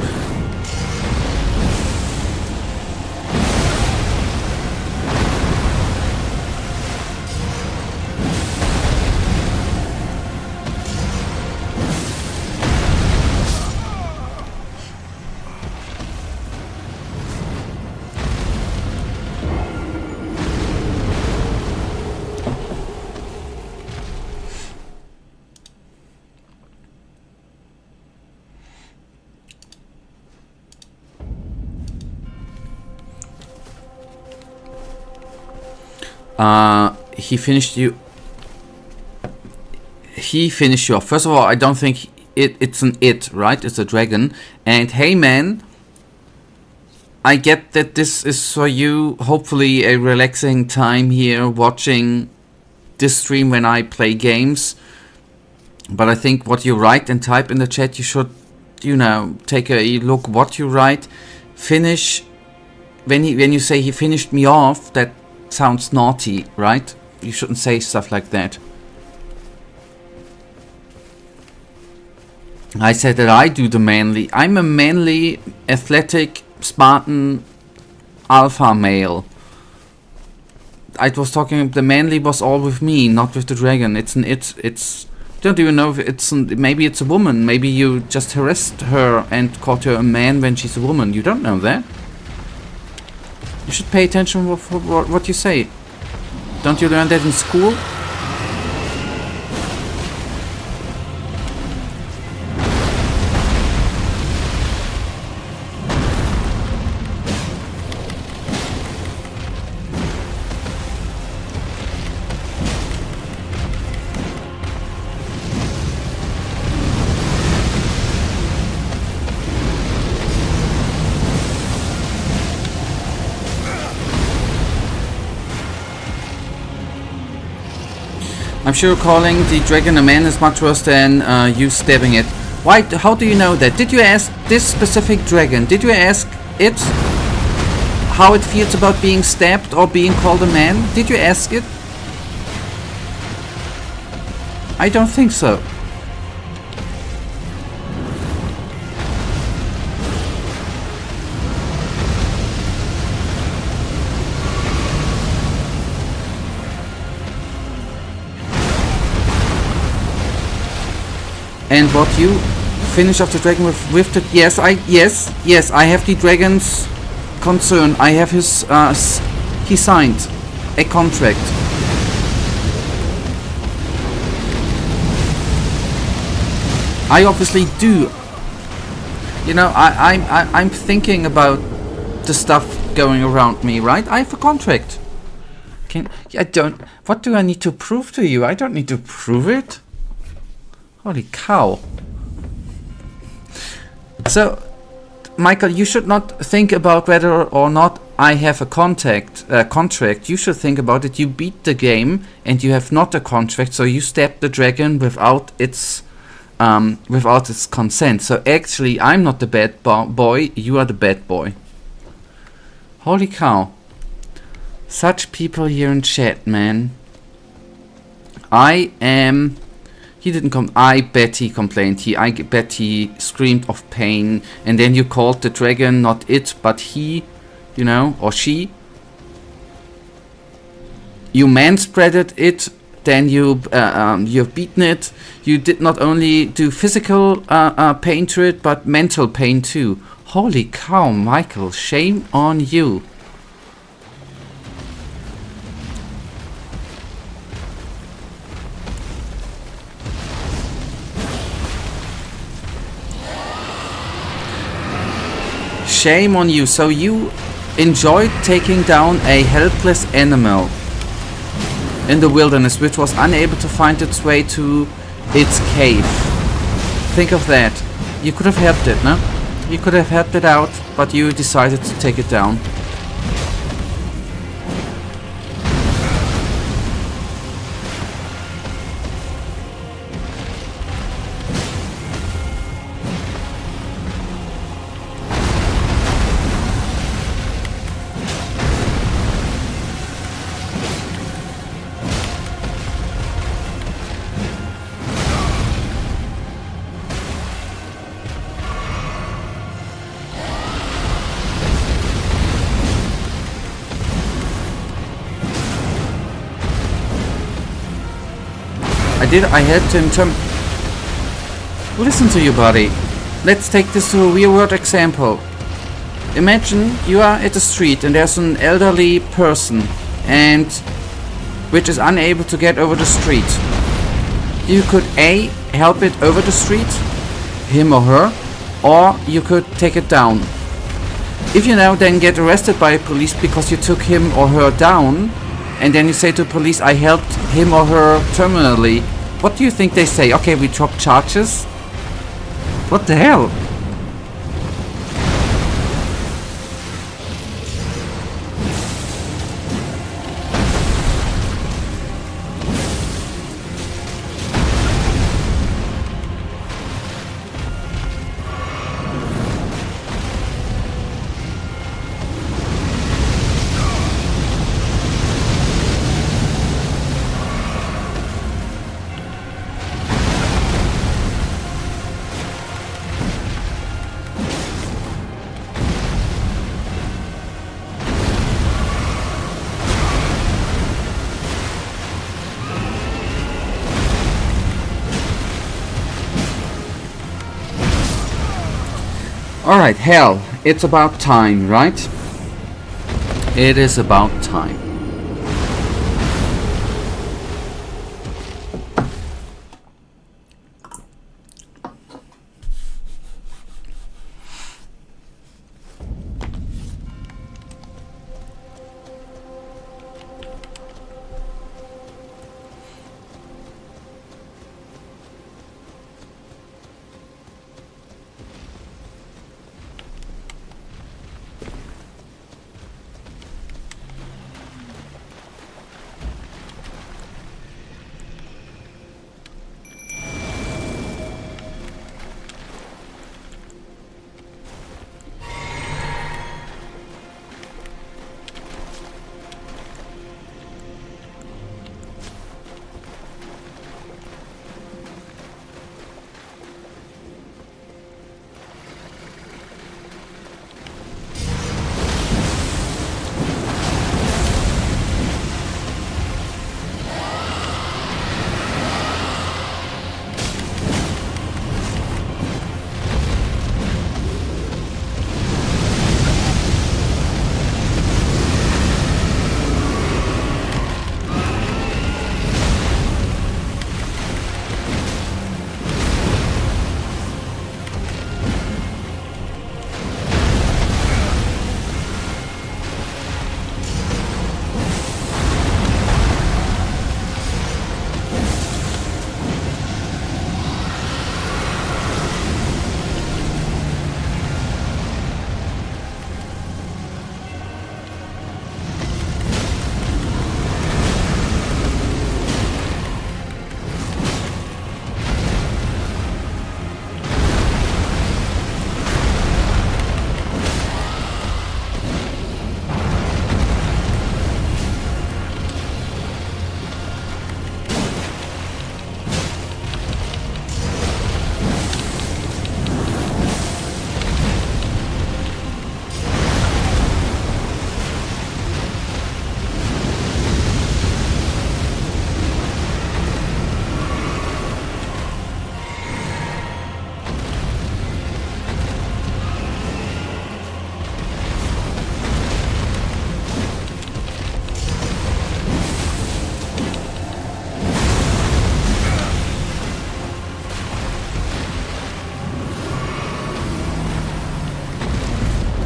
He finished you. He finished you off. First of all, I don't think it's an it, right? It's a dragon. And hey, man, I get that this is for you, hopefully a relaxing time here watching this stream when I play games. But I think what you write and type in the chat, you should, you know, take a look what you write. Finish. When you say he finished me off, that sounds naughty, right? You shouldn't say stuff like that. I said that I do the manly. I'm a manly, athletic, Spartan, alpha male. I was talking, the manly was all with me, not with the dragon. It's don't even know if maybe it's a woman. Maybe you just harassed her and called her a man when she's a woman. You don't know that. You should pay attention to what you say. Don't you learn that in school? I'm sure calling the dragon a man is much worse than you stabbing it. Why? How do you know that? Did you ask this specific dragon? Did you ask it how it feels about being stabbed or being called a man? Did you ask it? I don't think so. And what you finish off the dragon with the yes I have the dragon's concern. I have his he signed a contract. I obviously do. You know, I'm thinking about the stuff going around me, right? I have a contract. What do I need to prove to you? I don't need to prove it. Holy cow. So, Michael, you should not think about whether or not I have a contract. You should think about it. You beat the game and you have not a contract, so you stabbed the dragon without its consent. So actually, I'm not the bad boy, you are the bad boy. Holy cow. Such people here in chat, man. He didn't come. I bet he complained. I bet he screamed of pain. And then you called the dragon not it, but he, you know, or she. You manspreaded it. Then you've beaten it. You did not only do physical pain to it, but mental pain too. Holy cow, Michael! Shame on you. Shame on you. So you enjoyed taking down a helpless animal in the wilderness which was unable to find its way to its cave. Think of that. You could have helped it, no? You could have helped it out, but you decided to take it down. I helped him Listen to you, buddy. Let's take this to a real-world example. Imagine you are at the street and there's an elderly person and which is unable to get over the street. You could A, help it over the street, him or her, or you could take it down. If you now then get arrested by police because you took him or her down, and then you say to police, I helped him or her terminally, what do you think they say? Okay, we drop charges? What the hell? Alright, hell, it's about time, right? It is about time.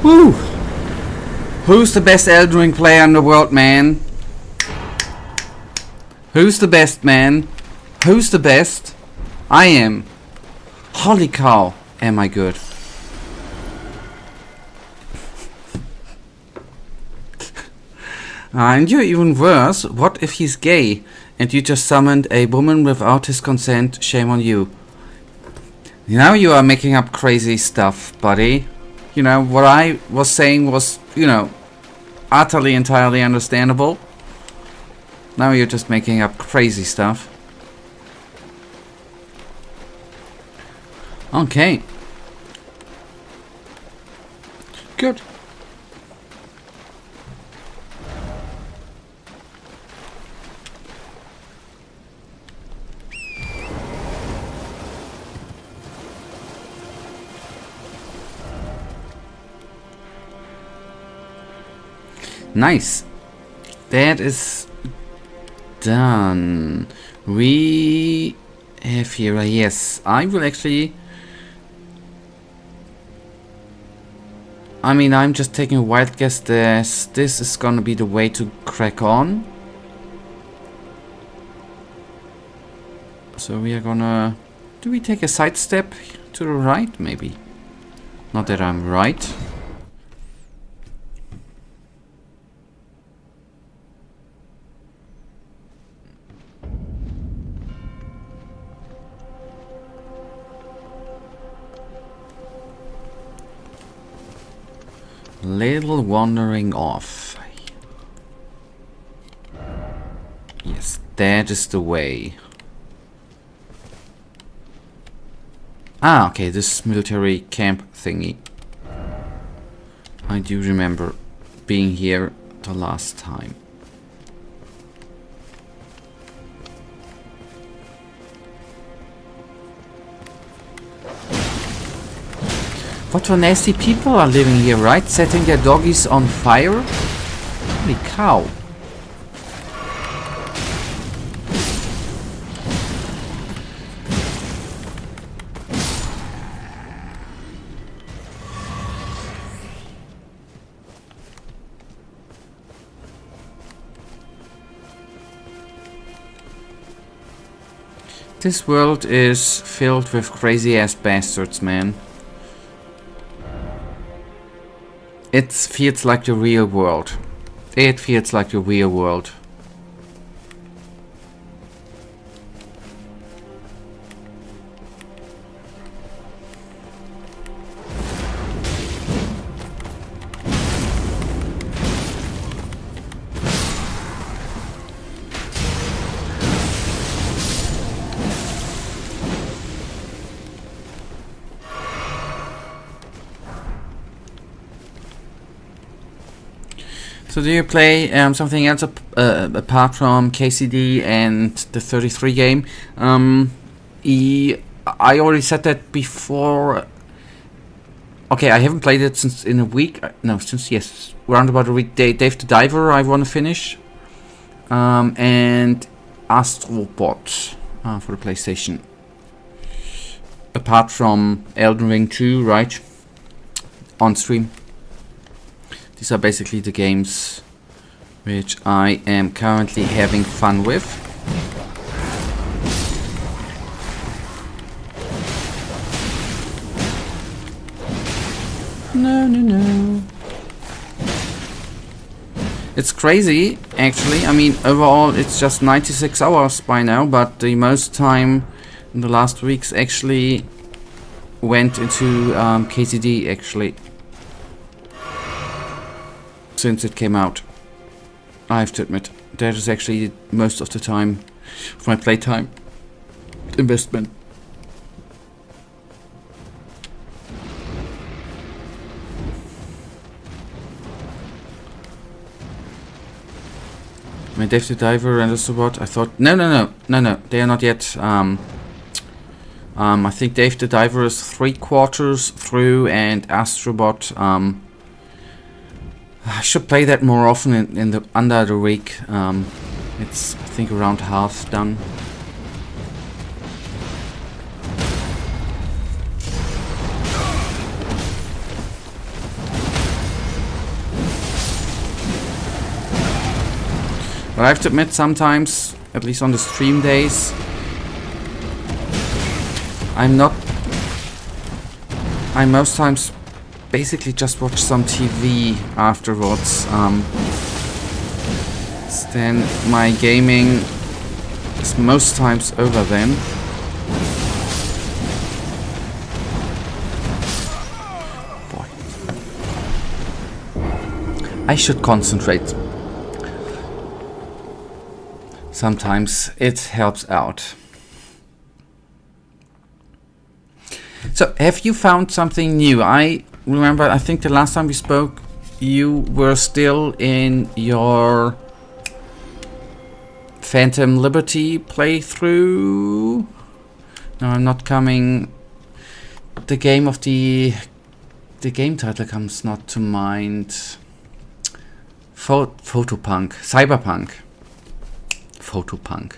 Woo! Who's the best Elden Ring player in the world, man? Who's the best, man? Who's the best? I am. Holy cow, am I good. And you're even worse. What if he's gay and you just summoned a woman without his consent? Shame on you. Now you are making up crazy stuff, buddy. You know, what I was saying was, you know, utterly, entirely understandable. Now you're just making up crazy stuff. Okay. Good. Nice. That is done. We have here a yes. I will actually... I mean, I'm just taking a wild guess that this is gonna be the way to crack on. So we are gonna... Do we take a side step to the right? Maybe. Not that I'm right. Little wandering off. Yes, that is the way. Ah, okay, this military camp thingy. I do remember being here the last time. What for nasty people are living here, right? Setting their doggies on fire? Holy cow. This world is filled with crazy ass bastards, man. It feels like the real world. It feels like the real world. So do you play something else apart from KCD and the 33 game? I already said that before. Okay, I haven't played it since in a week. No, since yes, around about a week. Dave the Diver I want to finish, and Astrobot for the PlayStation. Apart from Elden Ring 2, right? On stream. These are basically the games which I am currently having fun with. No. It's crazy, actually. I mean, overall it's just 96 hours by now, but the most time in the last weeks actually went into KCD, actually. Since it came out, I have to admit that is actually most of the time of my playtime investment. I mean, Dave the Diver and Astrobot. I thought no, they are not yet. I think Dave the Diver is 3/4 through, and Astrobot. I should play that more often in the under the week. It's I think around half done. But I have to admit, sometimes, at least on the stream days, I most times basically just watch some TV afterwards. Then my gaming is most times over then. Boy. I should concentrate. Sometimes it helps out. So, have you found something new? I remember, I think the last time we spoke, you were still in your Phantom Liberty playthrough. No, I'm not coming. The game title comes not to mind. Photopunk. Cyberpunk. Photopunk.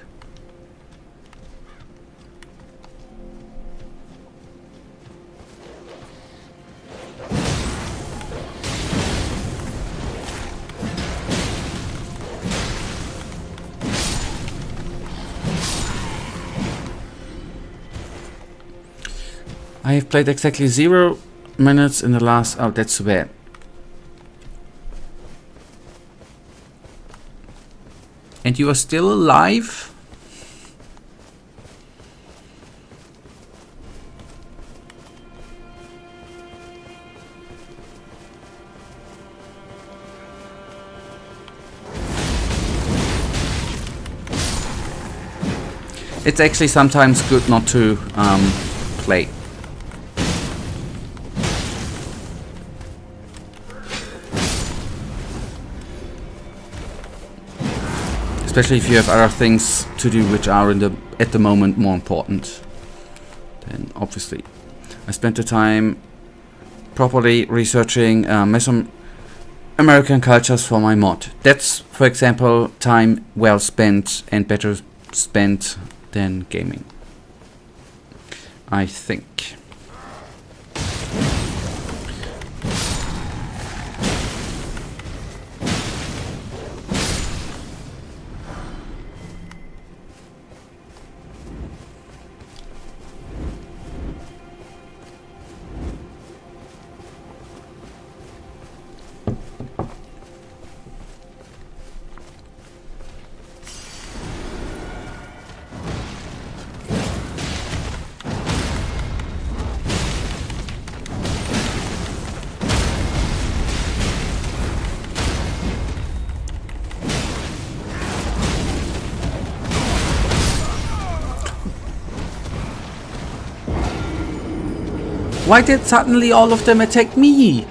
I have played exactly 0 minutes in the last... Oh, that's too bad. And you are still alive? It's actually sometimes good not to play. Especially if you have other things to do which are at the moment more important. Then obviously. I spent the time properly researching Mesoamerican cultures for my mod. That's, for example, time well spent and better spent than gaming, I think. Why did suddenly all of them attack me?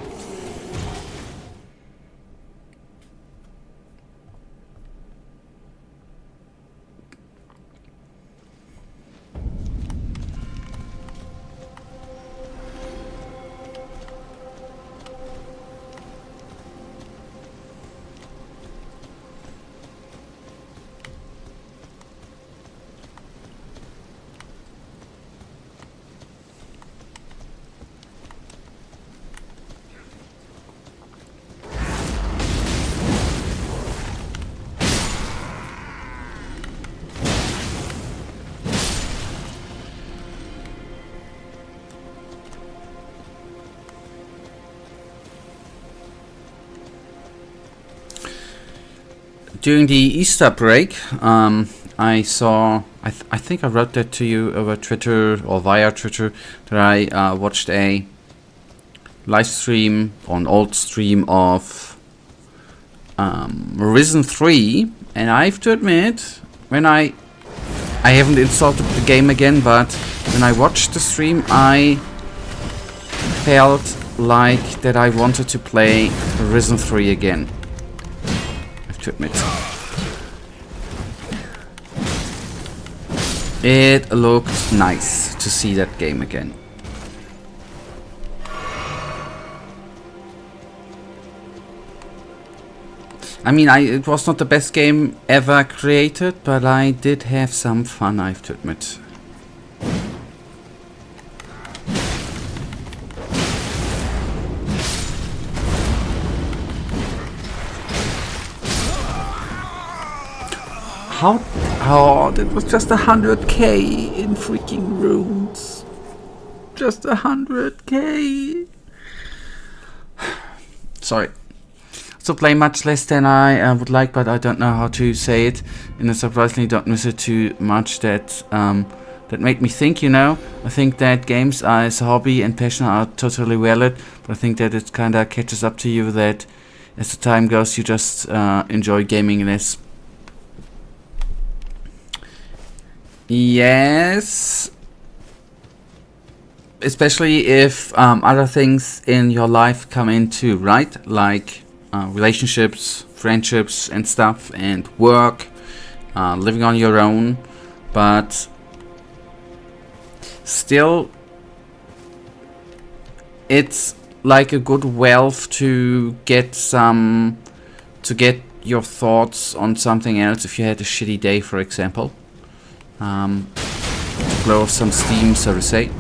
During the Easter break, I saw, I think I wrote that to you over Twitter or via Twitter, that I watched a live stream or an old stream of Risen 3, and I have to admit, when I haven't installed the game again, but when I watched the stream, I felt like that I wanted to play Risen 3 again. To admit, it looked nice to see that game again. I mean, it was not the best game ever created, but I did have some fun, I have to admit. How that was just 100k in freaking runes. Just 100k. Sorry. So play much less than I would like, but I don't know how to say it. And I surprisingly don't miss it too much. That made me think, you know. I think that games as a hobby and passion are totally valid, but I think that it kind of catches up to you that as the time goes, you just enjoy gaming less. Yes, especially if other things in your life come into, right? Like relationships, friendships and stuff, and work, living on your own. But still, it's like a good wealth to get some to get your thoughts on something else if you had a shitty day, for example. To blow off some steam, so to say.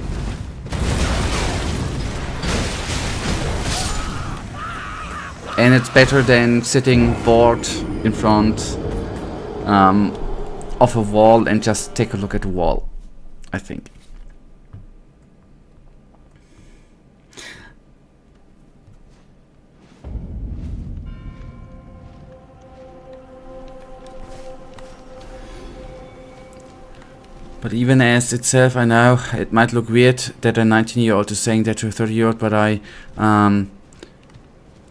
And it's better than sitting bored in front of a wall and just take a look at the wall, I think. But even as itself, I know it might look weird that a 19-year-old is saying that to a 30-year-old, but I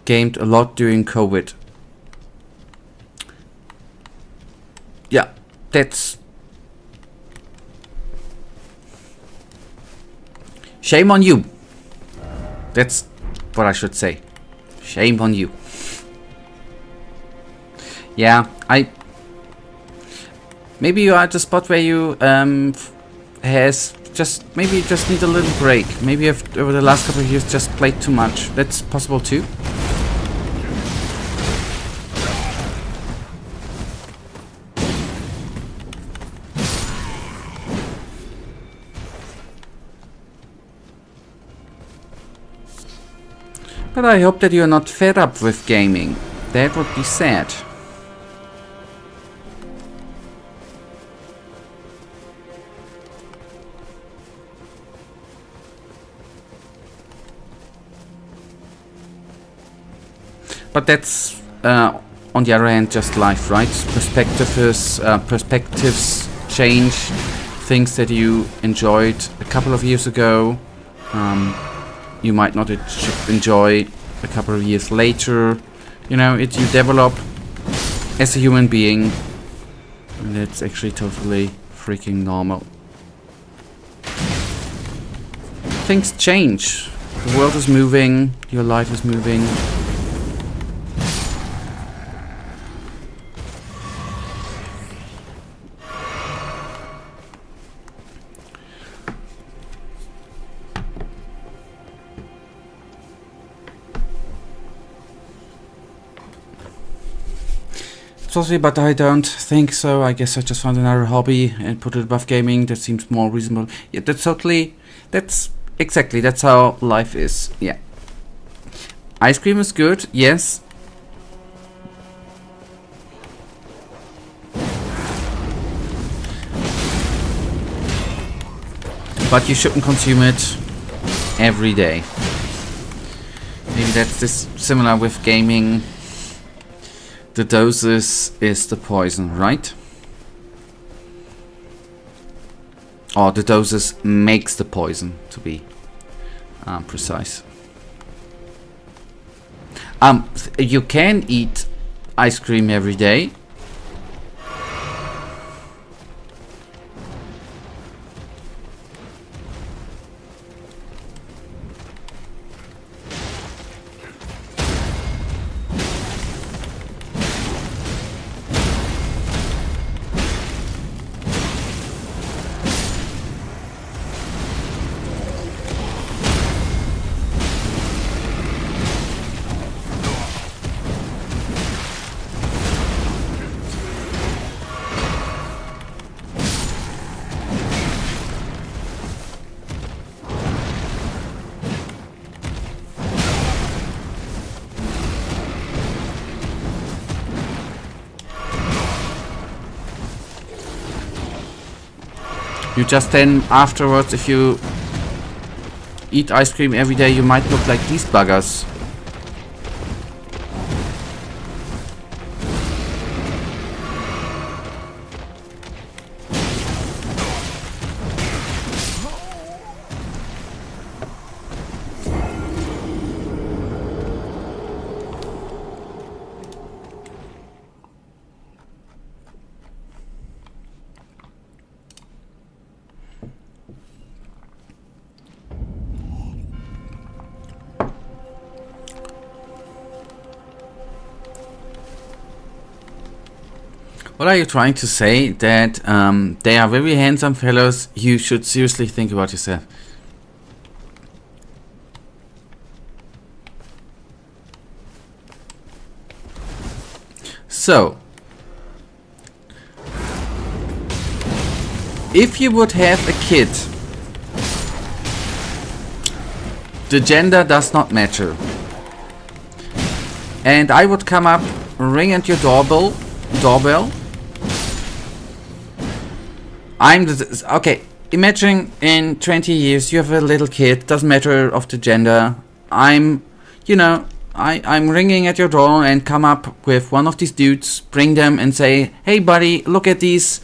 gamed a lot during COVID. Yeah, that's... Shame on you. That's what I should say. Shame on you. Yeah, maybe you are at the spot where you maybe just need a little break. Maybe you've over the last couple of years just played too much. That's possible too. But I hope that you are not fed up with gaming. That would be sad. But that's, on the other hand, just life, right? Perspectives change. Things that you enjoyed a couple of years ago, you might not enjoy a couple of years later. You know, you develop as a human being, and that's actually totally freaking normal. Things change. The world is moving. Your life is moving. Sorry, but I don't think so. I guess I just found another hobby and put it above gaming. That seems more reasonable. Yeah, that's exactly, that's how life is. Yeah. Ice cream is good, yes. But you shouldn't consume it every day. Maybe that's this similar with gaming. The doses is the poison, right? Or the doses makes the poison, to be precise. You can eat ice cream every day. You just then afterwards, if you eat ice cream every day, you might look like these buggers. What are you trying to say? That they are very handsome fellows? You should seriously think about yourself. So, if you would have a kid, the gender does not matter. And I would come up, ring at your doorbell. Okay, imagine in 20 years you have a little kid, doesn't matter of the gender. I'm ringing at your door and come up with one of these dudes, bring them and say, hey buddy, look at these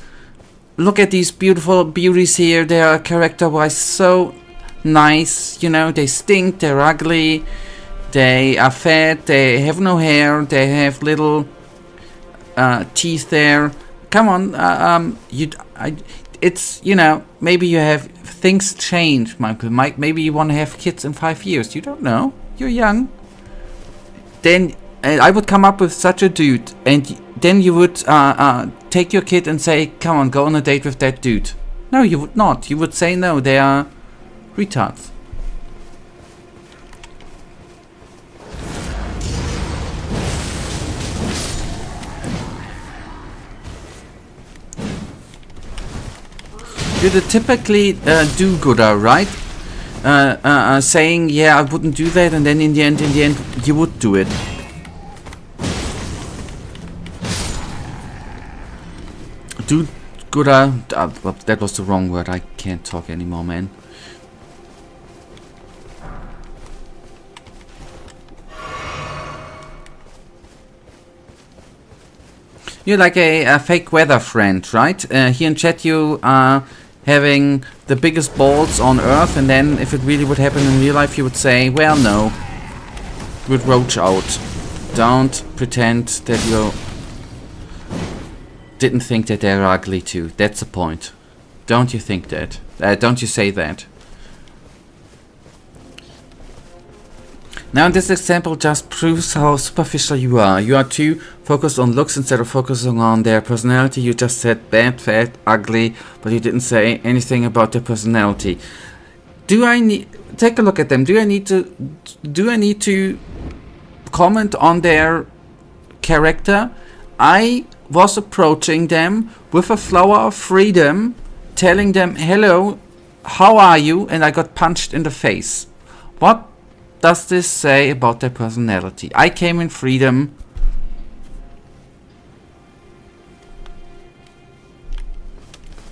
beautiful beauties here. They are character-wise so nice, they stink, they're ugly, they are fat, they have no hair, they have little teeth there. Come on, maybe you have things change, Michael. Maybe you want to have kids in 5 years. You don't know. You're young. Then I would come up with such a dude, and then you would take your kid and say, come on, go on a date with that dude. No, you would not. You would say, no, they are retards. You're the typically do-gooder, right? Saying, yeah, I wouldn't do that, and then in the end, you would do it. Do-gooder, that was the wrong word. I can't talk anymore, man. You're like a fake weather friend, right? Here in chat you are having the biggest balls on Earth, and then if it really would happen in real life, you would say, well, no. You would roach out. Don't pretend that you didn't think that they're ugly too. That's the point. Don't you think that? Don't you say that? Now this example just proves how superficial you are. You are too focused on looks instead of focusing on their personality. You just said bad, fat, ugly, but you didn't say anything about their personality. Take a look at them. Do I need to comment on their character? I was approaching them with a flower of freedom, telling them, hello, how are you? And I got punched in the face. What does this say about their personality? I came in freedom.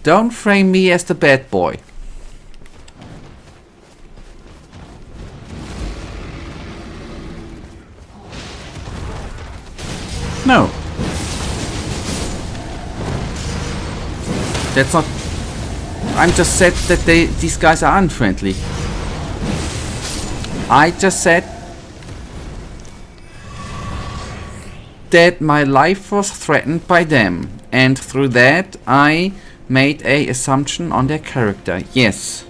Don't frame me as the bad boy. No. That's not... I'm just said that these guys are unfriendly. I just said that my life was threatened by them, and through that I made an assumption on their character. Yes.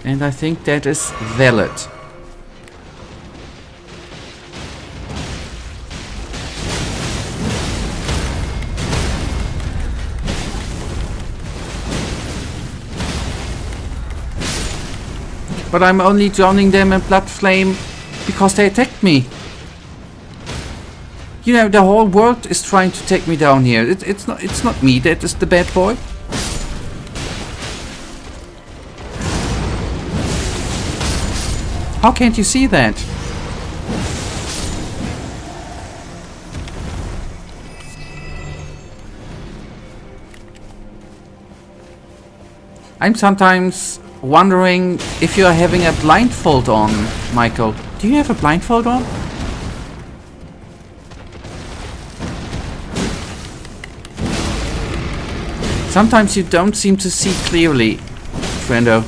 And I think that is valid. But I'm only drowning them in blood flame because they attacked me. You know, the whole world is trying to take me down here. It's not me that is the bad boy. How can't you see that? I'm sometimes wondering if you are having a blindfold on, Michael. Do you have a blindfold on? Sometimes you don't seem to see clearly, friendo.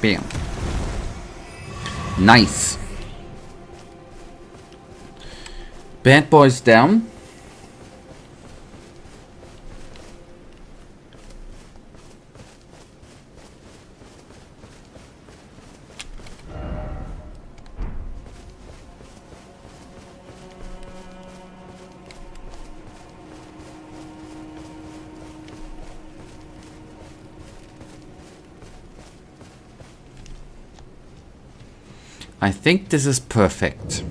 Bam. Nice. Bad boys down. I think this is perfect.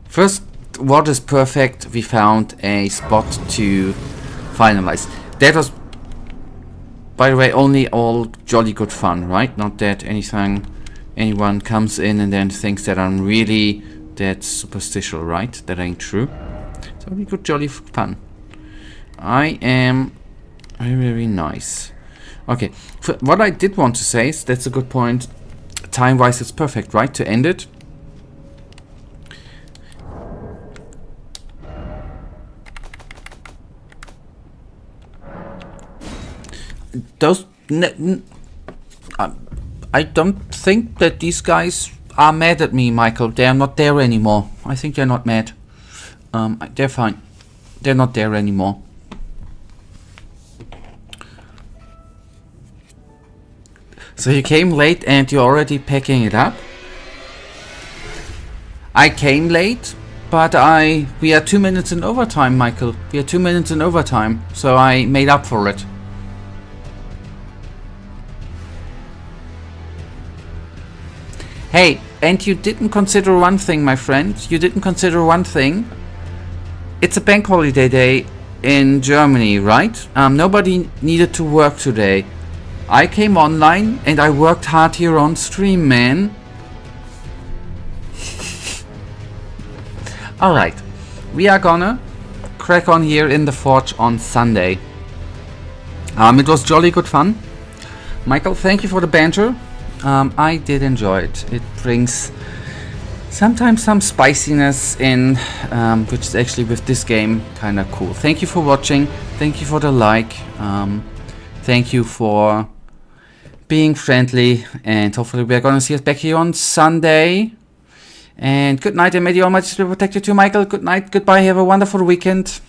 First, what is perfect? We found a spot to finalize. That was, by the way, only all jolly good fun, right? Not that anyone comes in and then thinks that I'm really that superstitious, right? That ain't true. It's only good jolly fun. I am very nice. Okay, what I did want to say is, that's a good point. Time-wise, it's perfect, right? To end it. Those... I don't think that these guys are mad at me, Michael. They're not there anymore. I think they're not mad. They're fine. They're not there anymore. So you came late and you're already packing it up? I came late, but we are 2 minutes in overtime, Michael. We are 2 minutes in overtime, so I made up for it. Hey, and you didn't consider one thing, my friend. You didn't consider one thing. It's a bank holiday day in Germany, right? Nobody needed to work today. I came online and I worked hard here on stream, man. Alright, we are gonna crack on here in the forge on Sunday. It was jolly good fun. Michael, thank you for the banter. I did enjoy it. It brings sometimes some spiciness in, which is actually with this game kind of cool. Thank you for watching. Thank you for the like. Thank you for being friendly, and hopefully we're gonna see us back here on Sunday. And good night, and may the Almighty Spirit protect you too, Michael. Good night, goodbye, have a wonderful weekend.